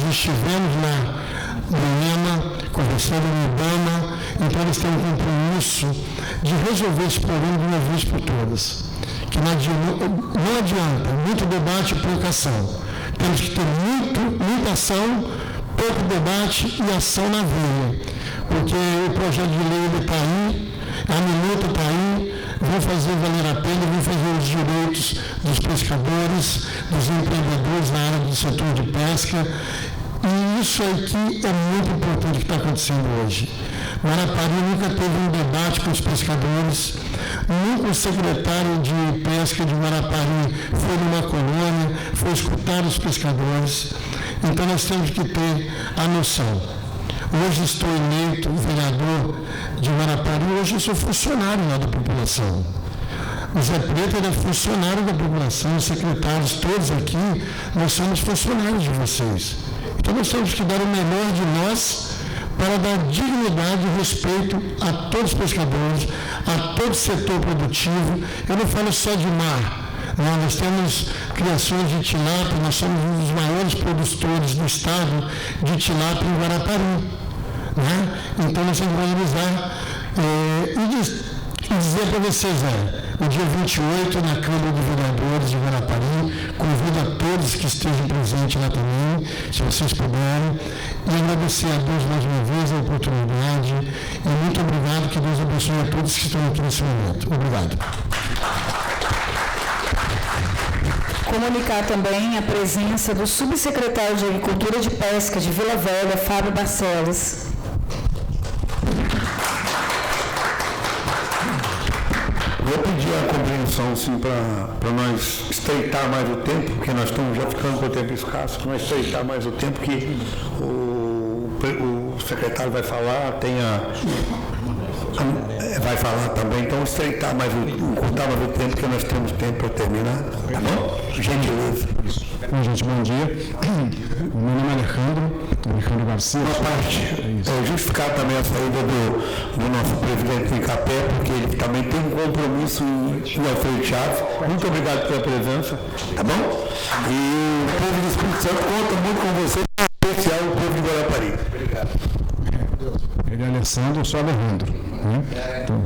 estivemos no INEMA, conversando no IBAMA, então eles têm um compromisso de resolver esse problema de uma vez por todas. Que não adianta muito debate e pouca ação. Temos que ter muita ação, pouco debate e ação na veia. Porque o projeto de lei está aí, a minuta está aí, vão fazer valer a pena, vão fazer os direitos dos pescadores, dos empreendedores na área do setor de pesca. E isso aqui é muito importante que está acontecendo hoje. Guarapari nunca teve um debate com os pescadores, nunca o secretário de pesca de Guarapari foi numa colônia, foi escutar os pescadores. Então nós temos que ter a noção. Hoje estou eleito vereador de Guarapari, hoje eu sou funcionário lá da população. O Zé Preto era funcionário da população, os secretários, todos aqui, nós somos funcionários de vocês. Então nós temos que dar o melhor de nós para dar dignidade e respeito a todos os pescadores, a todo o setor produtivo. Eu não falo só de mar. Nós temos criações de tilápia, nós somos um dos maiores produtores do estado de tilápia em Guarapari. Então nós temos que valorizar e dizer para vocês, o dia 28 na Câmara de Vereadores de Guarapari, convido a todos que estejam presentes lá também, se vocês puderem, e agradecer a Deus mais uma vez a oportunidade, e muito obrigado, que Deus abençoe a todos que estão aqui nesse momento. Obrigado. Comunicar também a presença do subsecretário de Agricultura e de Pesca de Vila Velha, Fábio Barcelos. Vou pedir a compreensão, sim, para nós estreitar mais o tempo, porque nós estamos já ficando com o tempo escasso, para nós estreitar mais o tempo, que o secretário vai falar, vai falar também, então estreitar mais encurtar mais o tempo, porque nós temos tempo para terminar, tá bom? Gentileza. Bom, gente, bom dia. O meu nome é Alejandro Garcia. Uma parte, justificar também a saída do nosso presidente em Capé, porque ele também tem um compromisso em Alfredo Chaves. Muito obrigado pela presença, tá bom? E o povo do Espírito Santo conta muito com você, em especial o povo de Guarapari. Obrigado. Ele é Alessandro, eu sou Alejandro. Então,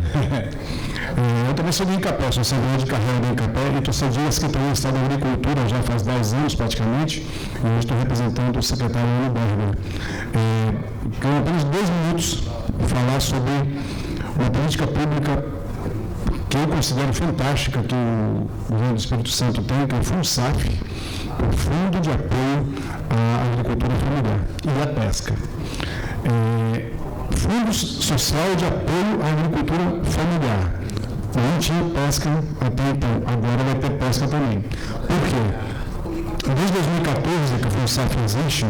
eu também sou do Incapé, sou servidor de carreira do Incapé e estou cedido à Secretaria de Estado da Agricultura já faz 10 anos praticamente, e hoje estou representando o secretário Ana Berger. Quero apenas 2 minutos falar sobre uma política pública que eu considero fantástica, que o governo do Espírito Santo tem, que é o FUNSAF, o Fundo de Apoio à Agricultura Familiar e à Pesca. Fundo Social de Apoio à Agricultura Familiar. Não tinha pesca até então, agora vai ter pesca também. Por quê? Desde 2014, que a FUNSAF existe,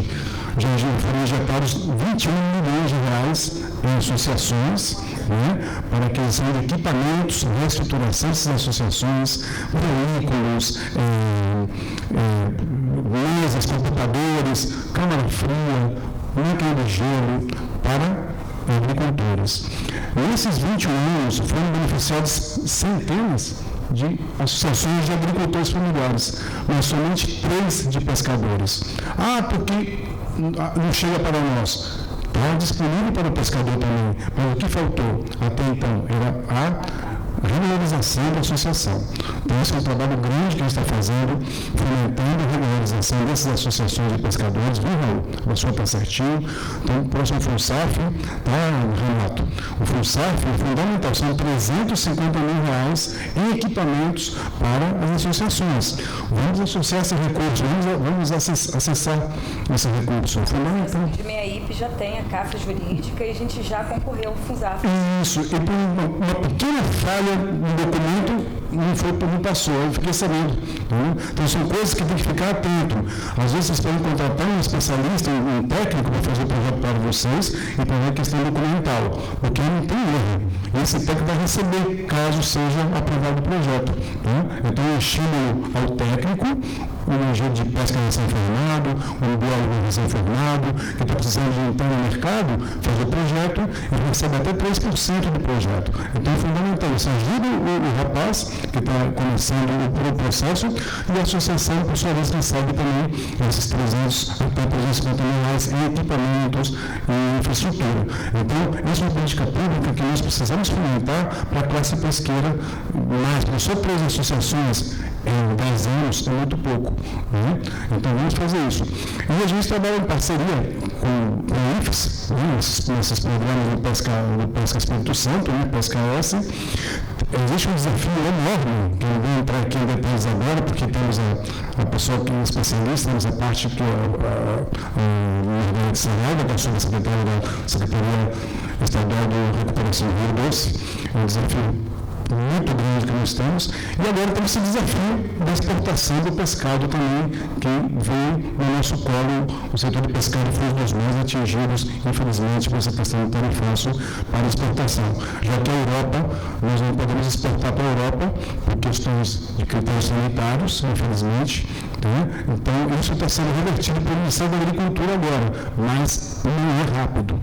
já foram injetados 21 milhões de reais em associações, né, para aquisição de equipamentos, reestruturação dessas associações, veículos, mesas, computadores, câmara fria, máquina de gelo para agricultores. Nesses 21 anos foram beneficiadas centenas de associações de agricultores familiares, mas somente 3 de pescadores. Porque não chega para nós. Está disponível para o pescador também, mas o que faltou até então era a regularização da associação. Então, esse é um trabalho grande que a gente está fazendo, fomentando a regularização dessas associações de pescadores. Viu, Raul? A pessoa está certinho. Então, o próximo FUNSAF, Renato? O FUNSAF é fundamental, são R$350 mil em equipamentos para as associações. Vamos associar esses recursos, vamos acessar esse recurso. Fundamental. De MEAIP já tem a Caixa Jurídica e a gente já concorreu ao FUNSAF. Isso, e por uma pequena falha no documento, não passou, eu fiquei sabendo. Né? Então, são coisas que tem que ficar atento. Às vezes, vocês podem contratar um especialista, um técnico para fazer o projeto para vocês e para ver a questão documental, porque não tem erro. Esse técnico vai receber, caso seja aprovado o projeto. Né? Então, eu estímulo ao técnico, um engenheiro de pesca recém-formado, um biólogo recém-formado, que está precisando de entrar no mercado, fazer o projeto, ele recebe até 3% do projeto. Então, é fundamental. Você ajuda o rapaz que está começando o processo e a associação, por sua vez, recebe também esses 300 até 350 mil reais em equipamentos e infraestrutura. Então, essa é uma política pública que nós precisamos fomentar para a classe pesqueira, mas só 3 associações em 10 anos é muito pouco. Né? Então, vamos fazer isso. E a gente trabalha em parceria com o IFES, né? nesses programas do Pesca Espírito Santo, né? Pesca S. Existe um desafio enorme, que eu não vou entrar aqui em detalhes agora, porque temos a pessoa que é especialista, temos a parte que é a Saraiva, que é a subsecretária da Secretaria Estadual de Recuperação do Rio Doce. É um desafio muito grande que nós temos, e agora temos esse desafio da exportação do pescado também, que vem no nosso colo. O setor de pescado foi um dos mais atingidos, infelizmente, por essa questão do tarifácio para exportação. Já que a Europa, nós não podemos exportar para a Europa por questões de critérios sanitários, infelizmente. Né? Então, isso está sendo revertido pelo Ministério da Agricultura agora, mas não é rápido.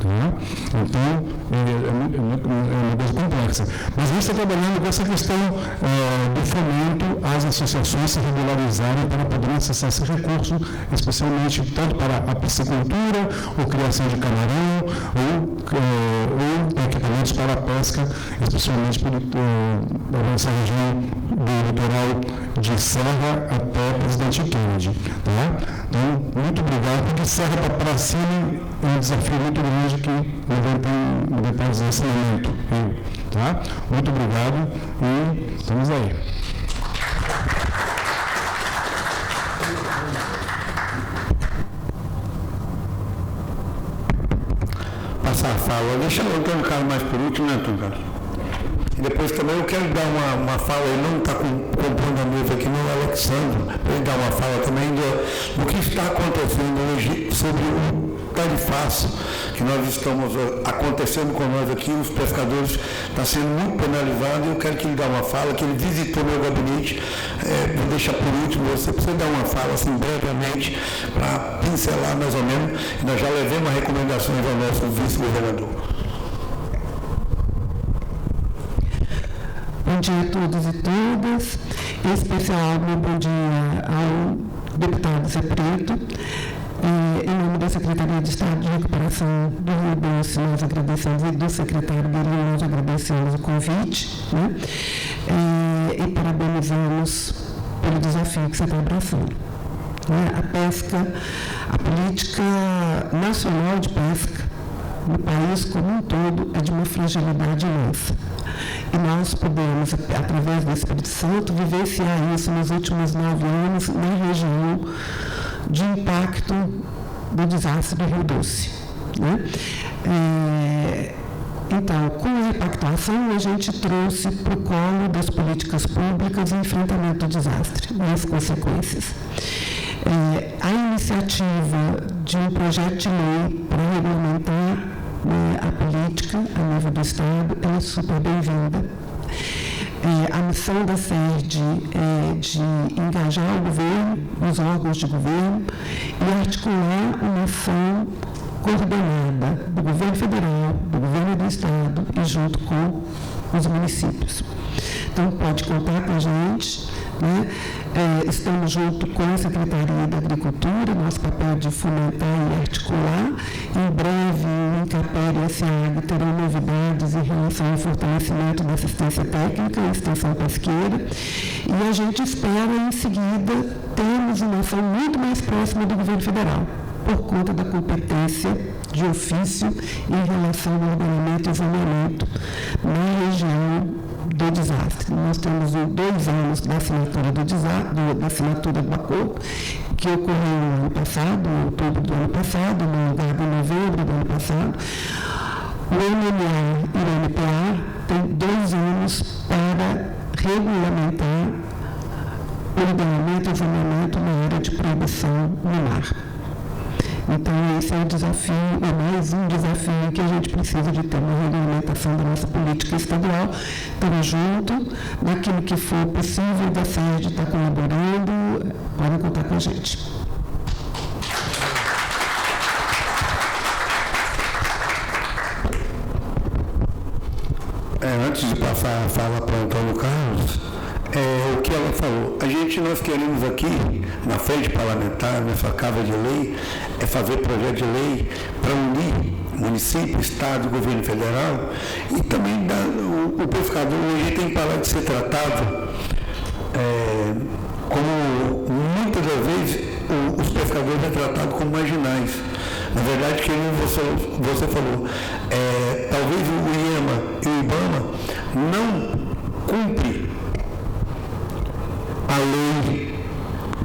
Né? Então, é uma coisa complexa. Mas a gente está trabalhando com essa questão do fomento às associações se regularizarem para poderem acessar esse recurso, especialmente tanto para a piscicultura, ou criação de camarão, ou equipamentos para a pesca, especialmente para essa região do litoral de Serra até Presidente Kennedy. Tá? Então, muito obrigado, porque Serra para cima é um desafio muito grande que não vai ter nesse momento. Tá? Muito obrigado e estamos aí. Passar a fala. Deixa o Antônio Carlos mais por último, né, Antônio Carlos? E depois também eu quero dar uma fala, ele não está compondo a mesa aqui, não, o Alexandre, para ele dar uma fala também do que está acontecendo hoje sobre o tarifaço que nós estamos acontecendo com nós aqui, os pescadores estão sendo muito penalizados. Eu quero que ele dê uma fala, que ele visitou meu gabinete, vou deixar por último, você precisa dar uma fala assim brevemente para pincelar mais ou menos, e nós já levamos recomendações ao nosso vice-governador. Bom dia a todos e todas, em especial meu bom dia ao deputado Zé Preto. Em nome da Secretaria de Estado de Recuperação do Rio Doce, nós agradecemos, e do secretário Guerino, nós agradecemos o convite, né? E parabenizamos pelo desafio que você está abraçando. A pesca, a política nacional de pesca no país como um todo é de uma fragilidade imensa. E nós pudemos, através do Espírito Santo, vivenciar isso nos últimos 9 anos na região de impacto do desastre do Rio Doce, né? Então, com a repactuação, a gente trouxe para o colo das políticas públicas o enfrentamento do desastre e as consequências. A iniciativa de um projeto de lei para regulamentar, né, a política a nível do Estado é super bem-vinda. A missão da SERD é de engajar o governo, os órgãos de governo, e articular uma ação coordenada do governo federal, do governo do Estado e junto com os municípios. Então, pode contar com a gente, né? Estamos junto com a Secretaria da Agricultura, nosso papel de fomentar e articular. Em breve, o INCAPER e a SEAG terão novidades em relação ao fortalecimento da assistência técnica e extensão pesqueira. E a gente espera, em seguida, termos uma ação muito mais próxima do governo federal, por conta da competência de ofício em relação ao ordenamento e zoneamento na região do desastre. Nós temos 2 anos da assinatura da assinatura do acordo, que ocorreu no ano passado, em outubro do ano passado, no lugar de novembro do ano passado. O MMA e o MPA têm 2 anos para regulamentar o ordenamento e zoneamento na área de proibição no mar. Então, esse é um desafio, é mais um desafio que a gente precisa de ter uma regulamentação da nossa política estadual. Estamos juntos, naquilo que for possível, da SERD está colaborando, podem contar com a gente. Antes de passar a fala para o Antônio Carlos, o que ela falou, nós queremos aqui, na frente parlamentar, nessa casa de lei, é fazer projeto de lei para unir município, estado, governo federal, e também o pescador hoje tem que parar de ser tratado como muitas das vezes os pescadores são tratados como marginais. Na verdade, que você falou, talvez o IEMA e o IBAMA não cumprem a lei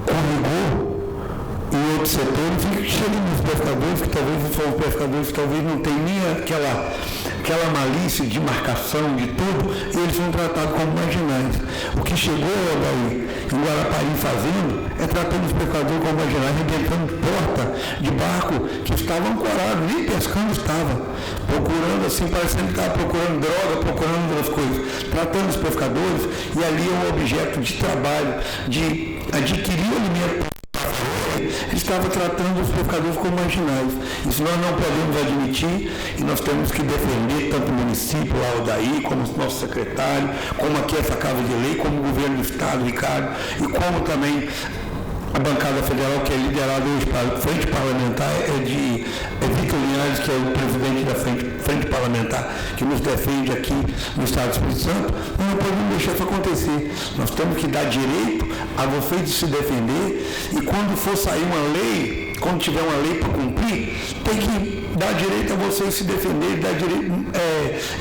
com rigor em outros setores, e chegam nos pescadores, que talvez são pescadores que talvez não tenham nem aquela malícia de marcação de tudo, e eles são tratados como marginais. O que chegou daí em Guarapari fazendo é tratando os pescadores como marginais, arrebentando porta de barco que estavam ancorados, nem pescando estava, procurando assim, parecendo que estava procurando droga, procurando outras coisas, tratando os pescadores, e ali é um objeto de trabalho, de adquirir alimento. Ele estava tratando os pescadores como marginais. Isso nós não podemos admitir, e nós temos que defender tanto o município, lá o daí, como o nosso secretário, como aqui essa Casa de Lei, como o governo do Estado, Ricardo, e como também a bancada federal, que é liderada hoje pela Frente Parlamentar, é Vitor Linhares, que é o presidente da Frente Parlamentar, que nos defende aqui no Estado do Espírito Santo. Nós não podemos deixar isso acontecer. Nós temos que dar direito a vocês de se defender, e quando for sair uma lei, quando tiver uma lei para cumprir, tem que dar direito a vocês se defender, dar direito,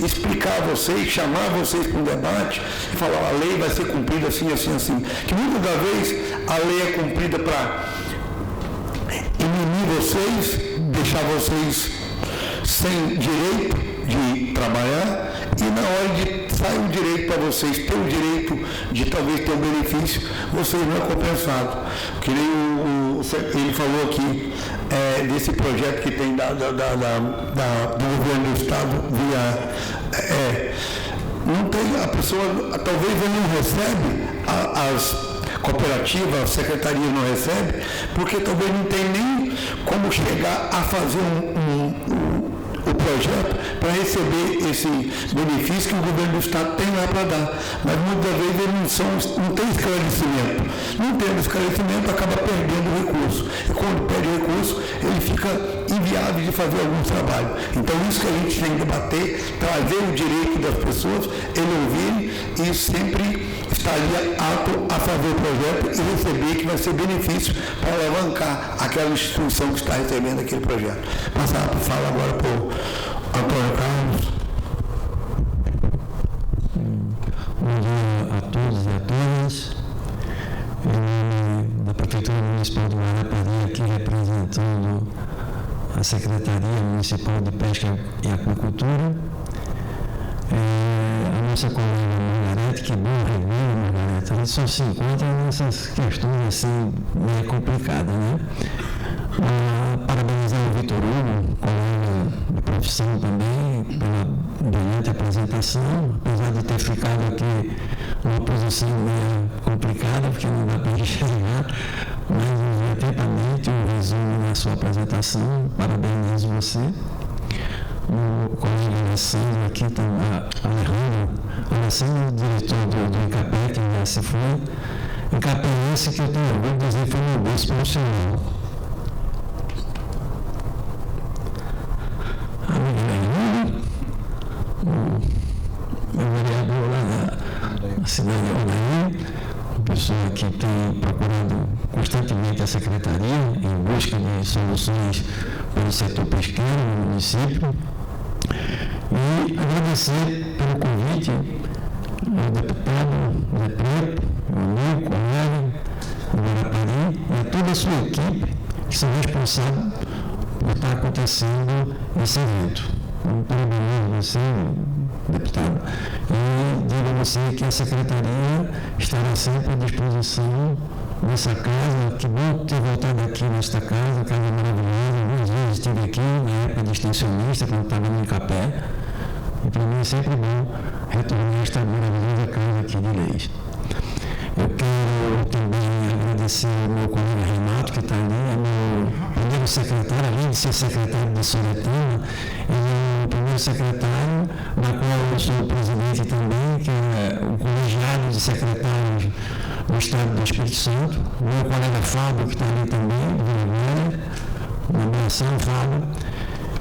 explicar a vocês, chamar vocês para um debate e falar, a lei vai ser cumprida assim, assim, assim. Que muitas das vezes a lei é cumprida para inibir vocês, deixar vocês sem direito de trabalhar, e na hora de sair o direito para vocês, ter o direito de talvez ter um benefício, vocês não é compensado. Que nem ele falou aqui desse projeto que tem do governo do Estado via... não tem, a pessoa talvez ele não recebe, as cooperativas, as secretarias não recebem, porque talvez não tem nem como chegar a fazer o projeto para receber esse benefício que o governo do Estado tem lá para dar. Mas muitas vezes eles não tem esclarecimento. Não tendo esclarecimento, acaba perdendo o recurso. E quando perde o recurso, ele fica inviável de fazer algum trabalho. Então, isso que a gente tem que debater, trazer o direito das pessoas, ele ouvir e sempre estaria apto a fazer o projeto e receber, que vai ser benefício para alavancar aquela instituição que está recebendo aquele projeto. Passar a fala agora para o Antônio Carlos. cumprimentando a Secretaria Municipal de Pesca e Aquicultura, a nossa colega Margarete, que bom rever, Margarete, a gente só se encontra nessas questões assim, meio complicadas, né? Parabenizar o Vitor Hugo, colega de profissão também, pela brilhante apresentação, apesar de ter ficado aqui numa posição meio complicada, porque não dá para enxergar, mas atentamente um resumo na sua apresentação. Parabenizo você. O colega Alessandro aqui, Alessandro, diretor do INCAPé, que já se foi. INCAPé esse que eu tenho orgulho de dizer que foi meu gosto profissional. O vereador lá na cidade de Odaí, uma pessoa que tem procurado constantemente a secretaria em busca de soluções para o setor pesqueiro no município. E agradecer pelo convite ao deputado Zé Preto, meu amigo, colega do Guarapari, e a toda a sua equipe que são responsáveis por estar acontecendo esse evento. Parabéns a você, deputado, e digo a você que a Secretaria estará sempre à disposição nessa casa. Que bom ter voltado aqui nesta casa maravilhosa. Duas vezes estive aqui na época de extensionista, quando estava no INCAPé, e para mim é sempre bom retornar a esta maravilhosa casa aqui de Leis. Eu quero também agradecer ao meu colega Renato, que está ali, é meu primeiro secretário, além de ser secretário de Soretana, ele é o primeiro secretário, na qual eu sou o presidente também, que é o colegiado de secretários do Estado do Espírito Santo. O meu colega Fábio, que está ali também, de Vermelha, uma abração, Fábio.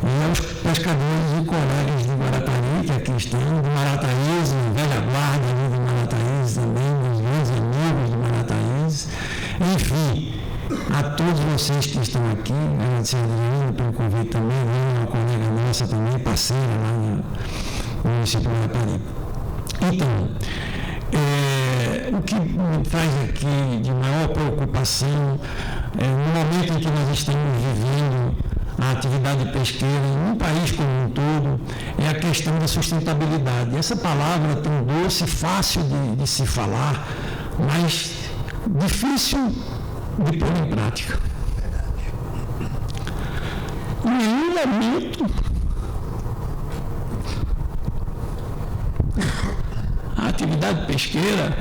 E aos pescadores e colegas de Guarapari, que aqui estão, de Marataízes, velha guarda ali de Marataízes também, meus grandes amigos de Marataízes. Enfim, a todos vocês que estão aqui, agradecer a Adriana pelo convite também, uma colega nossa também, parceira lá no município de Guarapari. Então, o que me traz aqui de maior preocupação, no momento em que nós estamos vivendo a atividade pesqueira em um país como um todo, é a questão da sustentabilidade. Essa palavra tão doce, fácil de se falar, mas difícil de pôr em prática. Em nenhum momento a atividade pesqueira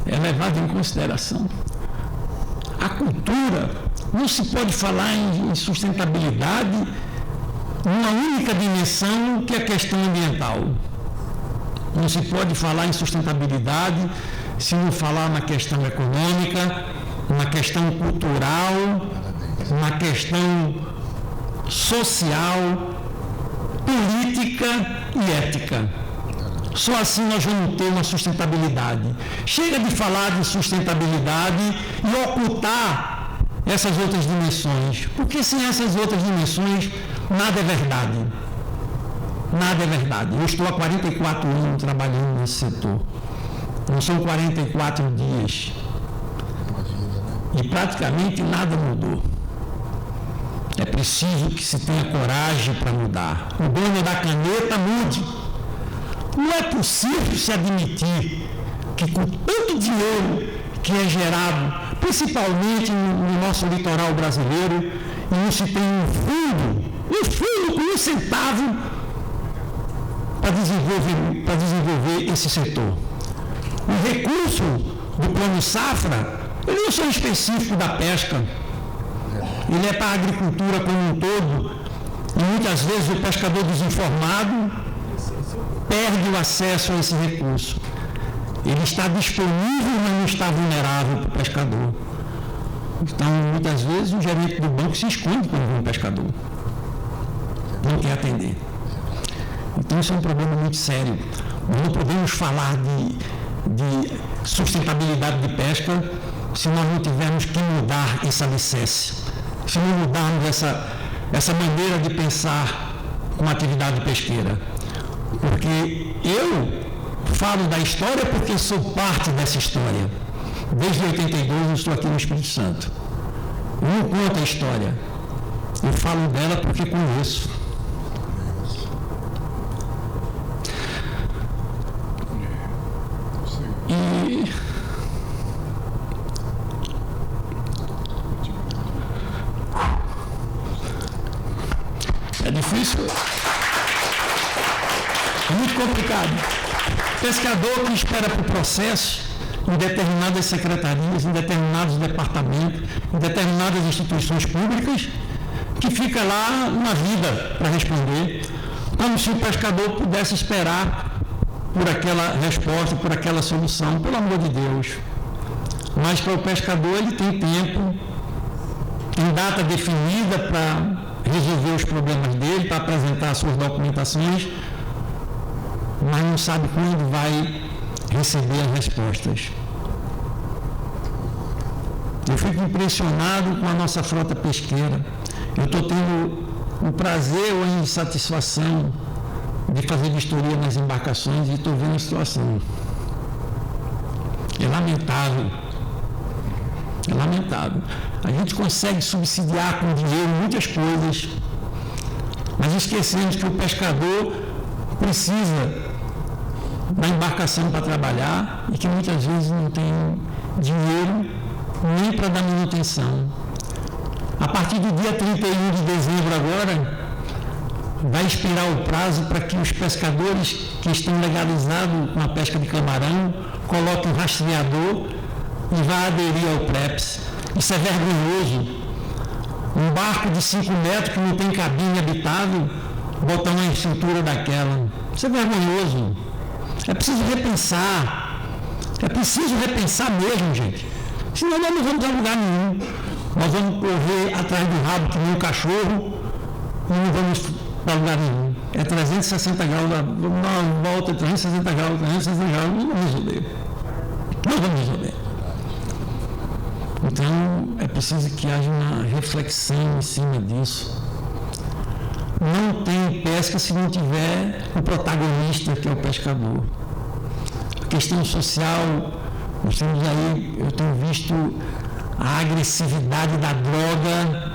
é levada em consideração. A cultura, não se pode falar em sustentabilidade numa única dimensão, que é a questão ambiental. Não se pode falar em sustentabilidade se não falar na questão econômica, na questão cultural, na questão social, política e ética. Só assim nós vamos ter uma sustentabilidade. Chega de falar de sustentabilidade e ocultar essas outras dimensões, porque sem essas outras dimensões nada é verdade. Nada é verdade. Eu estou há 44 anos trabalhando nesse setor. Não são 44 dias. E praticamente nada mudou. É preciso que se tenha coragem para mudar. O dono da caneta mude. Não é possível se admitir que com tanto dinheiro que é gerado, principalmente no nosso litoral brasileiro, e não se tem um fundo com um centavo para desenvolver esse setor. O recurso do Plano Safra, ele não é só específico da pesca, ele é para a agricultura como um todo, e muitas vezes o pescador desinformado perde o acesso a esse recurso. Ele está disponível, mas não está vulnerável para o pescador. Então, muitas vezes, o gerente do banco se esconde quando vem um pescador. Não quer atender. Então, isso é um problema muito sério. Nós não podemos falar de sustentabilidade de pesca se nós não tivermos que mudar esse alicerce. Se não mudarmos essa maneira de pensar com a atividade pesqueira. Porque eu falo da história porque sou parte dessa história. Desde 82 eu estou aqui no Espírito Santo. Eu não conto a história, eu falo dela porque conheço. E é difícil, é muito complicado. Pescador que espera por processo em determinadas secretarias, em determinados departamentos, em determinadas instituições públicas, que fica lá uma vida para responder, como se o pescador pudesse esperar por aquela resposta, por aquela solução, pelo amor de Deus. Mas para o pescador ele tem tempo, tem data definida para resolver os problemas dele, para apresentar suas documentações, mas não sabe quando vai receber as respostas. Eu fico impressionado com a nossa frota pesqueira. Eu estou tendo o prazer ou a insatisfação de fazer vistoria nas embarcações e estou vendo a situação. É lamentável. É lamentável. A gente consegue subsidiar com dinheiro muitas coisas, mas esquecemos que o pescador precisa da embarcação para trabalhar e que muitas vezes não tem dinheiro nem para dar manutenção. A partir do dia 31 de dezembro agora, vai expirar o prazo para que os pescadores que estão legalizados com a pesca de camarão coloquem um rastreador e vá aderir ao PREPS. Isso é vergonhoso. Um barco de 5 metros que não tem cabine habitável, botar uma estrutura daquela. Isso é vergonhoso. É preciso repensar. É preciso repensar mesmo, gente. Senão nós não vamos a lugar nenhum. Nós vamos correr atrás do rabo que nem um cachorro e não vamos para lugar nenhum. É 360 graus, uma volta, 360 graus, não vamos resolver. Não vamos resolver. Então, é preciso que haja uma reflexão em cima disso. Não tem pesca se não tiver o protagonista, que é o pescador. A questão social, nós temos aí, eu tenho visto a agressividade da droga.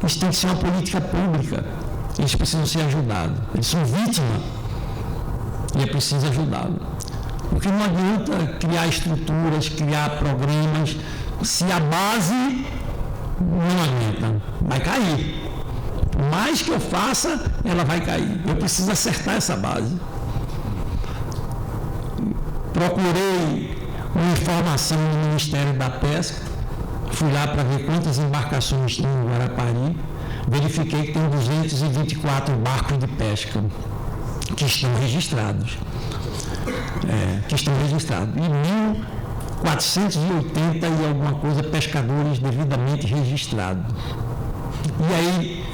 Isso tem que ser uma política pública. Eles precisam ser ajudados. Eles são vítimas e é preciso ajudá-los. Porque não adianta criar estruturas, criar programas, se a base não aguenta. Vai cair. Por mais que eu faça, ela vai cair. Eu preciso acertar essa base. Procurei uma informação no Ministério da Pesca. Fui lá para ver quantas embarcações tem em Guarapari. Verifiquei que tem 224 barcos de pesca que estão registrados. E 1.480 e alguma coisa pescadores devidamente registrados. E aí,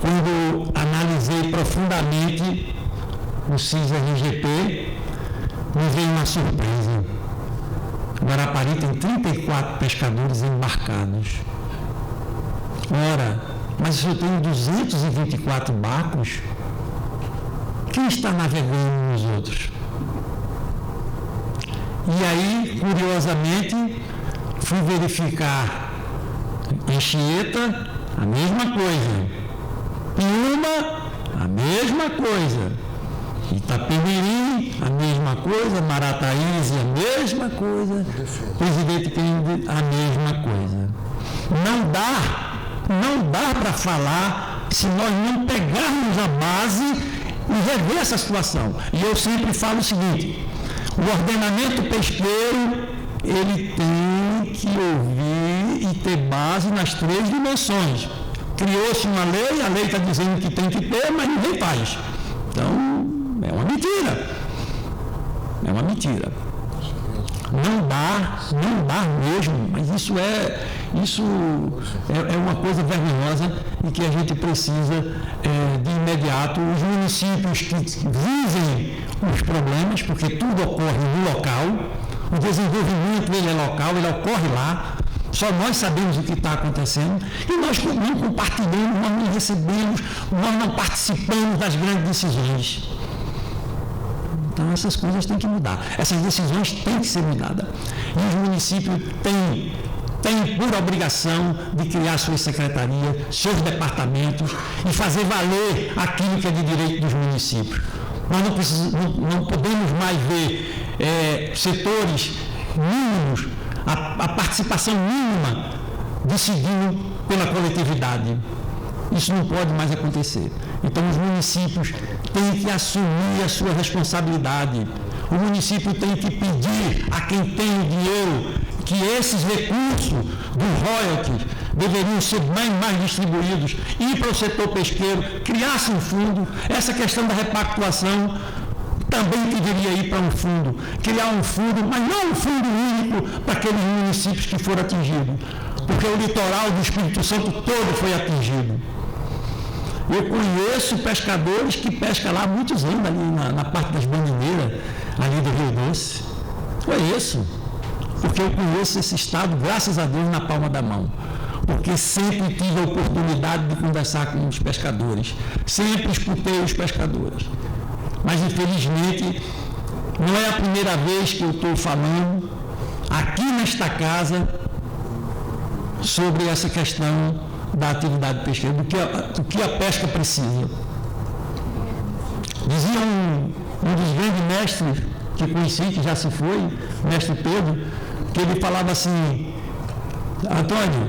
quando analisei profundamente o CIS-RGP, me veio uma surpresa. Guarapari tem 34 pescadores embarcados. Ora, mas se eu tenho 224 barcos, quem está navegando nos outros? E aí, curiosamente, fui verificar Anchieta, a mesma coisa. Piúma, a mesma coisa. Itapemirim, a mesma coisa. Marataízes, a mesma coisa. Presidente Kennedy, a mesma coisa. Não dá para falar se nós não pegarmos a base e rever essa situação. E eu sempre falo o seguinte: o ordenamento pesqueiro, ele tem que ouvir e ter base nas 3 dimensões. Criou-se uma lei, a lei está dizendo que tem que ter, mas ninguém faz. Então, é uma mentira. É uma mentira. Não dá mesmo, mas isso é uma coisa vergonhosa e que a gente precisa, de imediato, os municípios que vivem os problemas, porque tudo ocorre no local, o desenvolvimento ele é local, ele ocorre lá, só nós sabemos o que está acontecendo e nós não compartilhamos, nós não recebemos, nós não participamos das grandes decisões. Então, essas coisas têm que mudar. Essas decisões têm que ser mudadas. E os municípios têm tem por obrigação de criar suas secretarias, seus departamentos e fazer valer aquilo que é de direito dos municípios. Nós não podemos mais ver setores mínimos, a participação mínima decidindo pela coletividade. Isso não pode mais acontecer. Então, os municípios têm que assumir a sua responsabilidade. O município tem que pedir a quem tem o dinheiro que esses recursos dos royalties deveriam ser mais distribuídos, ir para o setor pesqueiro, criar-se um fundo. Essa questão da repactuação também deveria ir para um fundo, criar um fundo, mas não um fundo único para aqueles municípios que foram atingidos, porque o litoral do Espírito Santo todo foi atingido. Eu conheço pescadores que pescam lá há muitos anos, ali na parte das bandeiras, ali do Rio Doce. Conheço, porque eu conheço esse estado, graças a Deus, na palma da mão. Porque sempre tive a oportunidade de conversar com os pescadores, sempre escutei os pescadores. Mas, infelizmente, não é a primeira vez que eu estou falando aqui nesta casa sobre essa questão da atividade pesqueira, do que a pesca precisa. Dizia um dos grandes mestres que conheci, que já se foi, mestre Pedro, que ele falava assim: Antônio,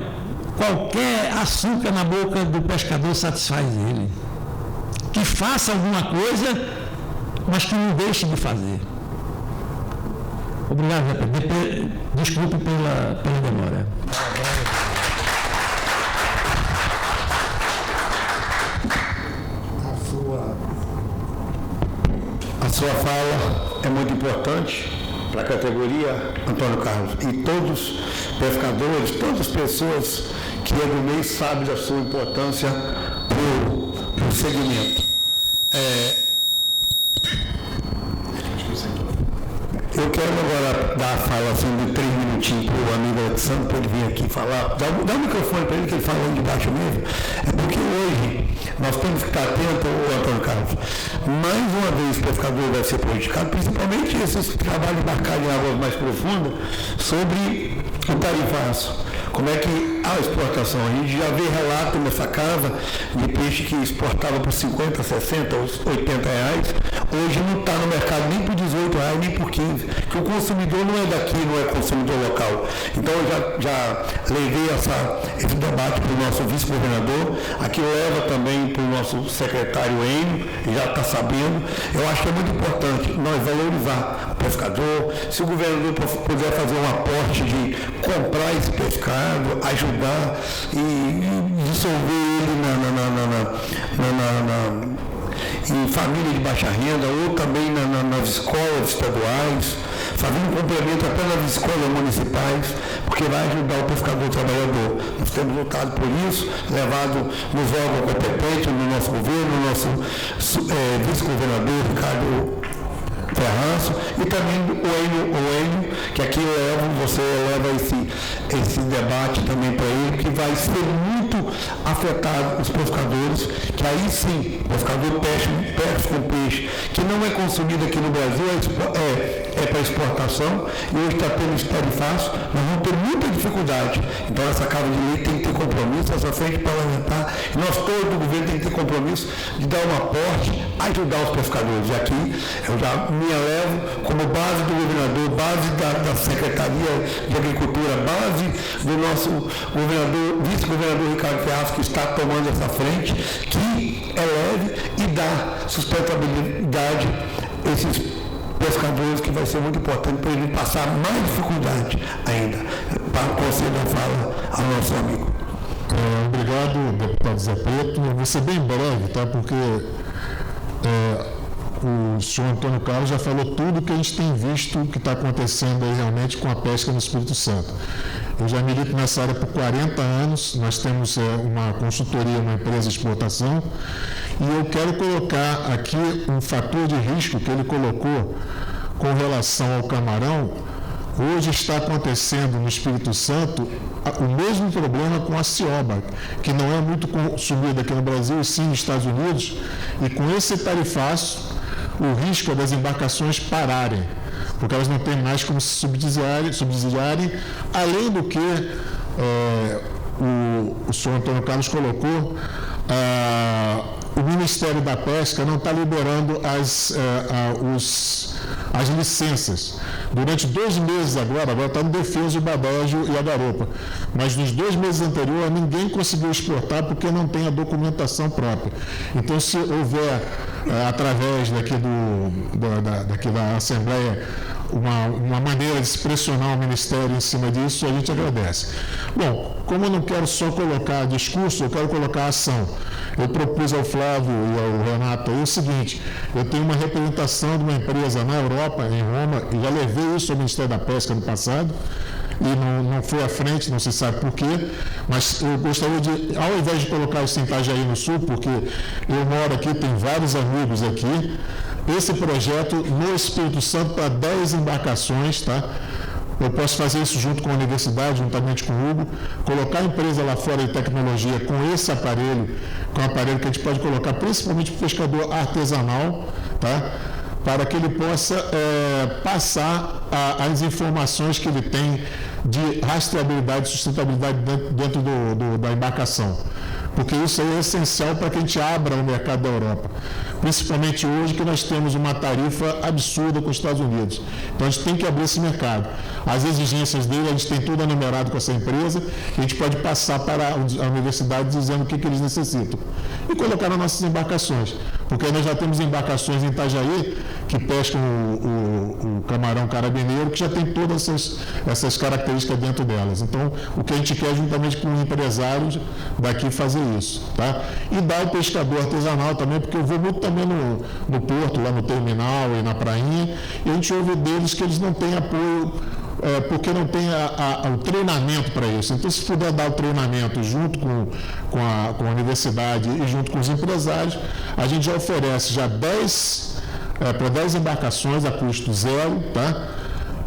qualquer açúcar na boca do pescador satisfaz ele. Que faça alguma coisa, mas que não deixe de fazer. Obrigado, Zé Pedro. Desculpe pela demora. A sua fala é muito importante para a categoria, Antônio Carlos, e todos os pescadores, todas as pessoas que é do meio sabem da sua importância para o segmento. Eu quero agora dar a fala assim, de 3 minutinhos para o amigo Alexandre, para ele vir aqui falar. Dá o microfone para ele, que ele fala lá de baixo mesmo. É porque hoje nós temos que estar atentos, Antônio Carlos. Mais uma vez o pescador vai ser prejudicado, principalmente esses trabalhos embarcados em águas mais profundas, sobre o tarifaço. Como é que a exportação? A gente já vê relato nessa casa de peixe que exportava por 50, 60, 80 reais. Hoje não está no mercado nem por 18 reais, nem por 15. Porque o consumidor não é daqui, não é consumidor local. Então eu já levei esse debate para o nosso vice-governador. Aqui leva também para o nosso secretário Enio, que já está sabendo. Eu acho que é muito importante nós valorizar o pescador. Se o governador puder fazer um aporte de comprar esse pescado, ajudar e dissolver ele em família de baixa renda ou também nas escolas estaduais, fazendo um complemento até nas escolas municipais, porque vai ajudar o pescador trabalhador. Nós temos lutado por isso, levado nos órgãos competentes, no nosso governo, no nosso vice-governador Ricardo Ferranço, e também o Enio, que aqui você leva esse debate também para ele, que vai ser muito afetado os pescadores, que aí sim, o pescador pesca com peixe que não é consumido aqui no Brasil, é para exportação, e hoje está tendo esse tarifaço, nós vamos ter muita dificuldade. Então essa Casa de Lei tem que ter compromisso, essa frente parlamentar, e nós todo o governo tem que ter compromisso de dar um aporte, ajudar os pescadores. E aqui eu já me elevo como base do governador, base da Secretaria de Agricultura, base do nosso vice-governador Ricardo Ferraz, que está tomando essa frente, que eleve e dá sustentabilidade a esses pescadores, que vai ser muito importante para ele passar mais dificuldade ainda. Para conceder a fala ao nosso amigo. Obrigado, deputado Zé Preto. Eu vou ser bem breve, tá? Porque o senhor Antônio Carlos já falou tudo que a gente tem visto que está acontecendo aí realmente com a pesca no Espírito Santo. Eu já milito nessa área por 40 anos, nós temos uma consultoria, uma empresa de exportação, e eu quero colocar aqui um fator de risco que ele colocou com relação ao camarão. Hoje está acontecendo no Espírito Santo o mesmo problema com a cioba, que não é muito consumida aqui no Brasil, e sim nos Estados Unidos, e com esse tarifaço, o risco é das embarcações pararem, porque elas não têm mais como se subsidiarem, além do que o senhor Antônio Carlos colocou, o Ministério da Pesca não está liberando as licenças. Durante 2 meses agora está no Defeso, o Badejo e a Garopa. Mas nos 2 meses anteriores, ninguém conseguiu exportar porque não tem a documentação própria. Então, se houver, através daqui da Assembleia, uma maneira de se pressionar o Ministério em cima disso, a gente agradece. Bom, como eu não quero só colocar discurso, eu quero colocar ação. Eu propus ao Flávio e ao Renato aí o seguinte: eu tenho uma representação de uma empresa na Europa, em Roma, e já levei isso ao Ministério da Pesca no passado, e não foi à frente, não se sabe por quê, mas eu gostaria de, ao invés de colocar isso em Itajaí no Sul, porque eu moro aqui, tenho vários amigos aqui, esse projeto no Espírito Santo para 10 embarcações, tá? Eu posso fazer isso junto com a universidade, juntamente com o Hugo, colocar a empresa lá fora de tecnologia com esse aparelho, com um aparelho que a gente pode colocar principalmente para o pescador artesanal, tá? Para que ele possa passar as informações que ele tem de rastreabilidade e sustentabilidade dentro da embarcação. Porque isso aí é essencial para que a gente abra o mercado da Europa. Principalmente hoje que nós temos uma tarifa absurda com os Estados Unidos. Então a gente tem que abrir esse mercado. As exigências dele, a gente tem tudo enumerado com essa empresa, e a gente pode passar para a universidade dizendo o que eles necessitam. E colocar nas nossas embarcações. Porque nós já temos embarcações em Itajaí que pescam o camarão carabineiro, que já tem todas essas características dentro delas. Então, o que a gente quer, juntamente com empresários daqui, fazer isso. Tá? E dar ao pescador artesanal também, porque eu vou muito também no porto, lá no terminal e na prainha, e a gente ouve deles que eles não têm apoio, porque não tem o treinamento para isso. Então, se puder dar o treinamento junto com a universidade e junto com os empresários, a gente já oferece já 10 embarcações a custo zero, tá?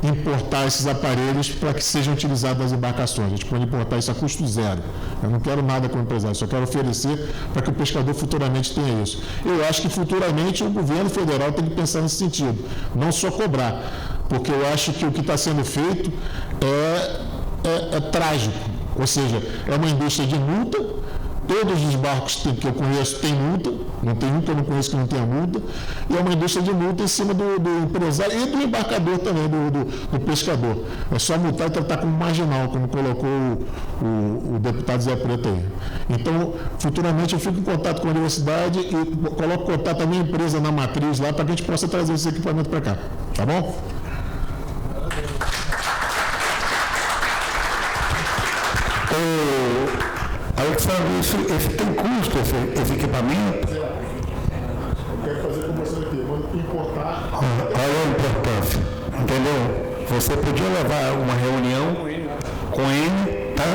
Importar esses aparelhos para que sejam utilizados nas embarcações. A gente pode importar isso a custo zero. Eu não quero nada com o empresário, só quero oferecer para que o pescador futuramente tenha isso. Eu acho que futuramente o governo federal tem que pensar nesse sentido, não só cobrar, porque eu acho que o que está sendo feito é trágico. Ou seja, é uma indústria de multa. Todos os barcos que eu conheço têm multa, não tem um que eu não conheço que não tenha multa, e é uma indústria de multa em cima do empresário e do embarcador também, do pescador. É só multar e tratar como marginal, como colocou o deputado Zé Preto aí. Então, futuramente eu fico em contato com a universidade e coloco contato também a empresa na matriz lá para que a gente possa trazer esse equipamento para cá. Tá bom? Alexandre, esse tem custo, esse equipamento? Eu quero fazer como você aqui, vou importar. Olha a importância, entendeu? Você podia levar uma reunião com ele, tá?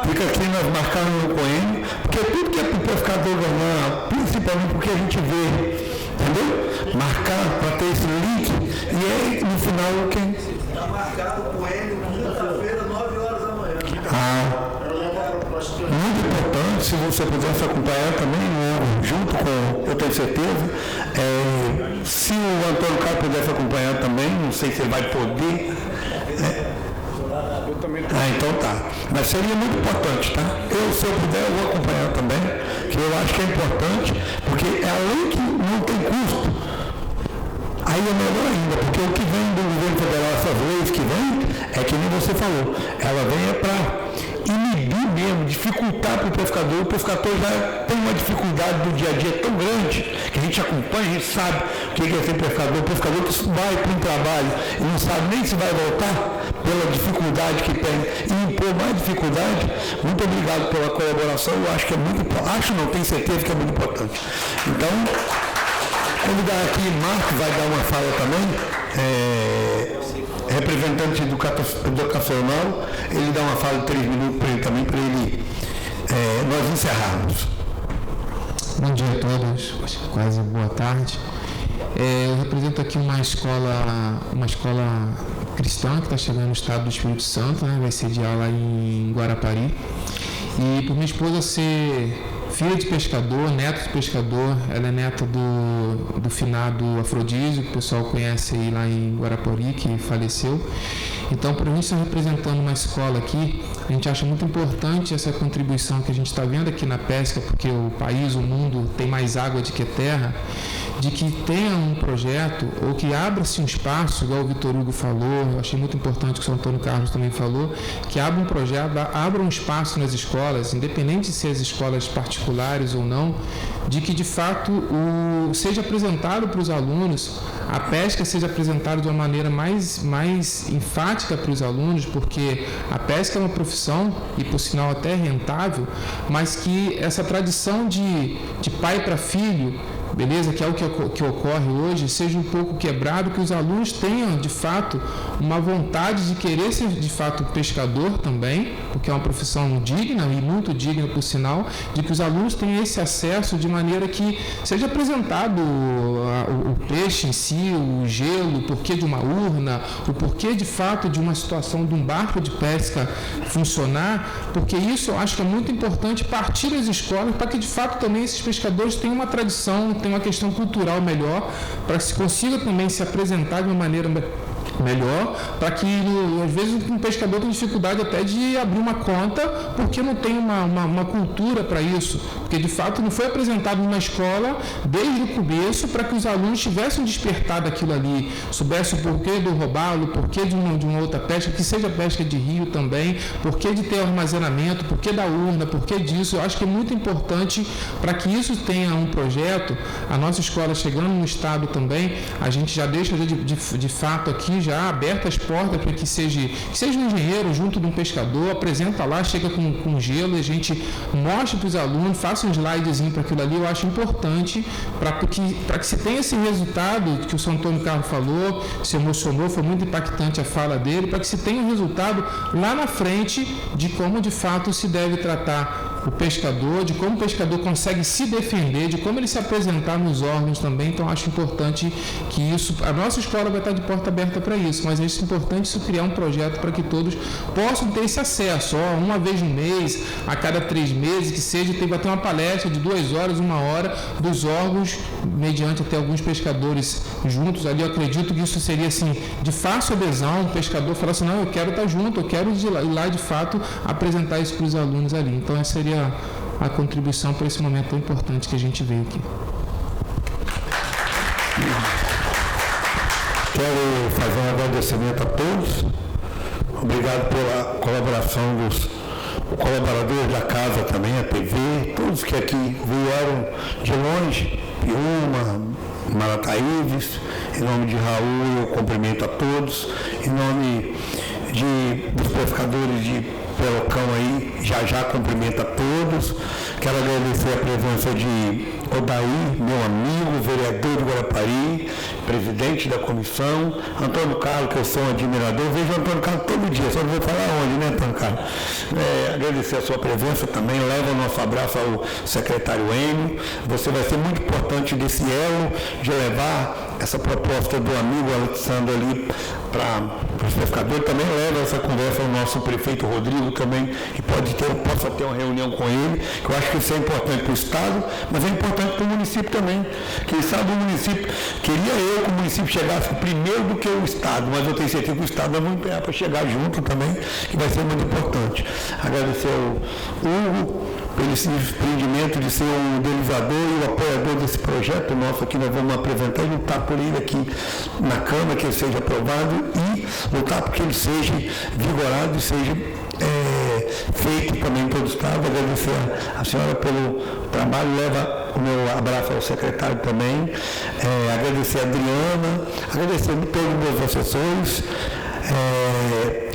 Fica aqui, nós marcamos com ele, porque tudo que é para o pescador ganhar, principalmente porque a gente vê, entendeu? Marcar para ter esse link, e aí no final quem? Está marcado com ele quinta-feira, 9 horas da manhã. Muito importante, se você pudesse acompanhar também, junto com, eu tenho certeza, se o Antônio Carlos pudesse acompanhar também, não sei se ele vai poder. Então tá. Mas seria muito importante, tá? Se eu puder, eu vou acompanhar também, que eu acho que é importante, porque além que não tem custo, aí é melhor ainda, porque o que vem do governo federal, essas leis que vem, é que nem você falou, ela vem para inibir mesmo, dificultar para o pescador já tem uma dificuldade do dia a dia tão grande, que a gente acompanha, a gente sabe o que é ser pescador, o pescador que vai para um trabalho e não sabe nem se vai voltar pela dificuldade que tem e impor mais dificuldade. Muito obrigado pela colaboração, eu acho que é muito importante, não tenho certeza que é muito importante. Então, convidar aqui Marcos, vai dar uma fala também, representante educacional, ele dá uma fala de 3 minutos para ele também, para ele nós encerrarmos. Bom dia a todos, quase boa tarde. Eu represento aqui uma escola cristã que está chegando no estado do Espírito Santo, né? Vai sediar lá em Guarapari. E por minha esposa ser filha de pescador, neto de pescador, ela é neta do finado Afrodísio, que o pessoal conhece aí lá em Guarapari, que faleceu. Então, para a gente estar representando uma escola aqui, a gente acha muito importante essa contribuição que a gente está vendo aqui na pesca, porque o país, o mundo tem mais água do que terra, de que tenha um projeto ou que abra-se um espaço, igual o Vitor Hugo falou, eu achei muito importante o que o Sr. Antônio Carlos também falou, que abra um projeto, abra um espaço nas escolas, independente de ser as escolas particulares ou não, de que de fato seja apresentado para os alunos, a pesca seja apresentada de uma maneira mais enfática para os alunos, porque a pesca é uma profissão e por sinal até rentável, mas que essa tradição de pai para filho, beleza, que é o que ocorre hoje, seja um pouco quebrado, que os alunos tenham, de fato, uma vontade de querer ser, de fato, pescador também, porque é uma profissão digna e muito digna, por sinal, de que os alunos tenham esse acesso de maneira que seja apresentado o peixe em si, o gelo, o porquê de uma urna, o porquê, de fato, de uma situação de um barco de pesca funcionar, porque isso eu acho que é muito importante partir das escolas para que, de fato, também esses pescadores tenham uma tradição, tem uma questão cultural melhor, para que se consiga também se apresentar de uma maneira melhor, para que às vezes um pescador tem dificuldade até de abrir uma conta porque não tem uma cultura para isso, porque de fato não foi apresentado numa escola desde o começo para que os alunos tivessem despertado aquilo ali, soubessem o porquê do robalo, o porquê de uma outra pesca, que seja pesca de rio também, porquê de ter armazenamento, porquê da urna, porquê disso. Eu acho que é muito importante para que isso tenha um projeto. A nossa escola chegando no estado também, a gente já deixa de fato aqui já aberta as portas para que seja um engenheiro junto de um pescador, apresenta lá, chega com gelo, e a gente mostra para os alunos, faça um slidezinho para aquilo ali. Eu acho importante para que se tenha esse resultado que o Sr. Antônio Carlos falou, se emocionou, foi muito impactante a fala dele, para que se tenha um resultado lá na frente de como de fato se deve tratar o pescador, de como o pescador consegue se defender, de como ele se apresentar nos órgãos também. Então acho importante que isso, a nossa escola vai estar de porta aberta para isso, mas é importante isso criar um projeto para que todos possam ter esse acesso, uma vez no mês, a cada 3 meses, que seja, vai ter uma palestra de 2 horas, 1 hora, dos órgãos, mediante até alguns pescadores juntos ali. Eu acredito que isso seria assim, de fácil adesão, o pescador falar assim, não, eu quero estar junto, eu quero ir lá de fato apresentar isso para os alunos ali. Então essa seria a contribuição para esse momento tão importante que a gente veio aqui. Quero fazer um agradecimento a todos. Obrigado pela colaboração dos colaboradores da casa também, a TV, todos que aqui vieram de longe, Piuma, Marataíves. Em nome de Raul, eu cumprimento a todos. Em nome dos pescadores de Pelocão aí, já cumprimento a todos. Quero agradecer a presença de Odair, meu amigo, vereador de Guarapari, presidente da comissão, Antônio Carlos, que eu sou um admirador, vejo o Antônio Carlos todo dia, só não vou falar onde, né, Antônio Carlos? Agradecer a sua presença também, leva o nosso abraço ao secretário Enio. Você vai ser muito importante desse elo de levar essa proposta do amigo Alexandre ali para os pescadores. Também leva essa conversa ao nosso prefeito Rodrigo também, que possa ter uma reunião com ele, que eu acho que isso é importante para o Estado, mas é importante para o município também. Quem sabe o município, queria eu que o município chegasse primeiro do que o Estado, mas eu tenho certeza que o Estado vai empenhar para chegar junto também, que vai ser muito importante. Agradecer ao Hugo pelo esse empreendimento de ser um idealizador e o apoiador desse projeto nosso aqui. Nós vamos apresentar e lutar por ele aqui na Câmara, que ele seja aprovado, e lutar porque ele seja vigorado e seja feito também em todo o Estado. Agradecer a senhora pelo trabalho, leva o meu abraço ao secretário também, agradecer a Adriana, agradecer a todos os meus assessores,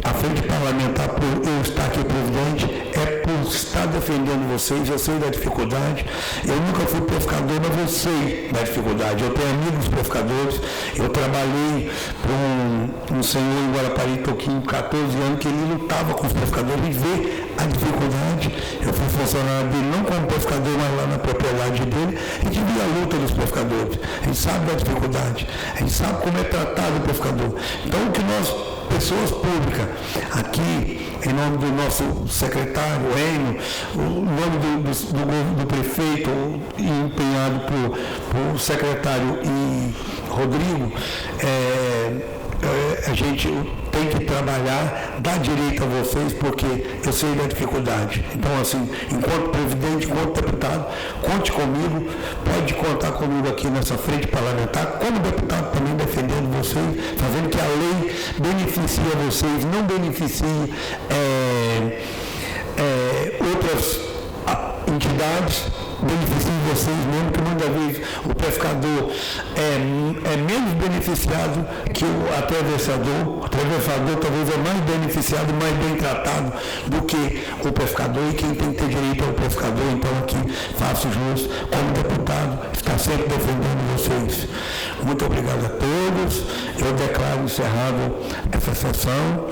a frente parlamentar por eu estar aqui, presidente, por estar defendendo vocês. Eu sei da dificuldade, eu nunca fui pescador, mas eu sei da dificuldade. Eu tenho amigos pescadores, eu trabalhei para um senhor em Guarapari, Toquinho, 14 anos, que ele lutava com os pescadores e vê a dificuldade. Eu fui funcionário dele, não como pescador, mas lá na propriedade dele, a gente via a luta dos pescadores, a gente sabe da dificuldade, a gente sabe como é tratado o pescador. Então, o que nós, pessoas públicas, aqui, em nome do nosso secretário, Enio, em nome do prefeito, empenhado por secretário e Rodrigo, a gente tem que trabalhar, dar direito a vocês, porque eu sei da dificuldade. Então, assim, enquanto presidente, enquanto deputado, conte comigo, pode contar comigo aqui nessa frente parlamentar, como deputado também defendendo vocês, fazendo que a lei beneficie vocês, não beneficie outras entidades, beneficiem vocês mesmo, que muitas vezes o pescador é menos beneficiado que o atravessador. O atravessador talvez é mais beneficiado, mais bem tratado do que o pescador, e quem tem que ter direito é o pescador. Então aqui faço jus, como deputado, estar sempre defendendo vocês. Muito obrigado a todos. Eu declaro encerrado essa sessão.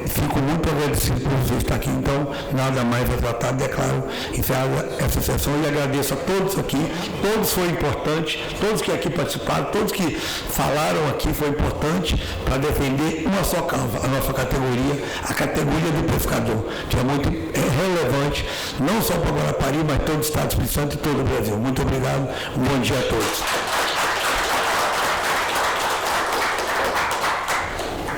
Fico muito agradecido por você estar aqui. Então, nada mais a tratar. Declaro encerrada essa sessão e agradeço a todos aqui. Todos foram importantes, todos que aqui participaram, todos que falaram aqui foi importante para defender uma só causa, a nossa categoria, a categoria do pescador, que é muito relevante, não só para Guarapari, mas todo o Estado do Espírito Santo e todo o Brasil. Muito obrigado, um bom dia a todos.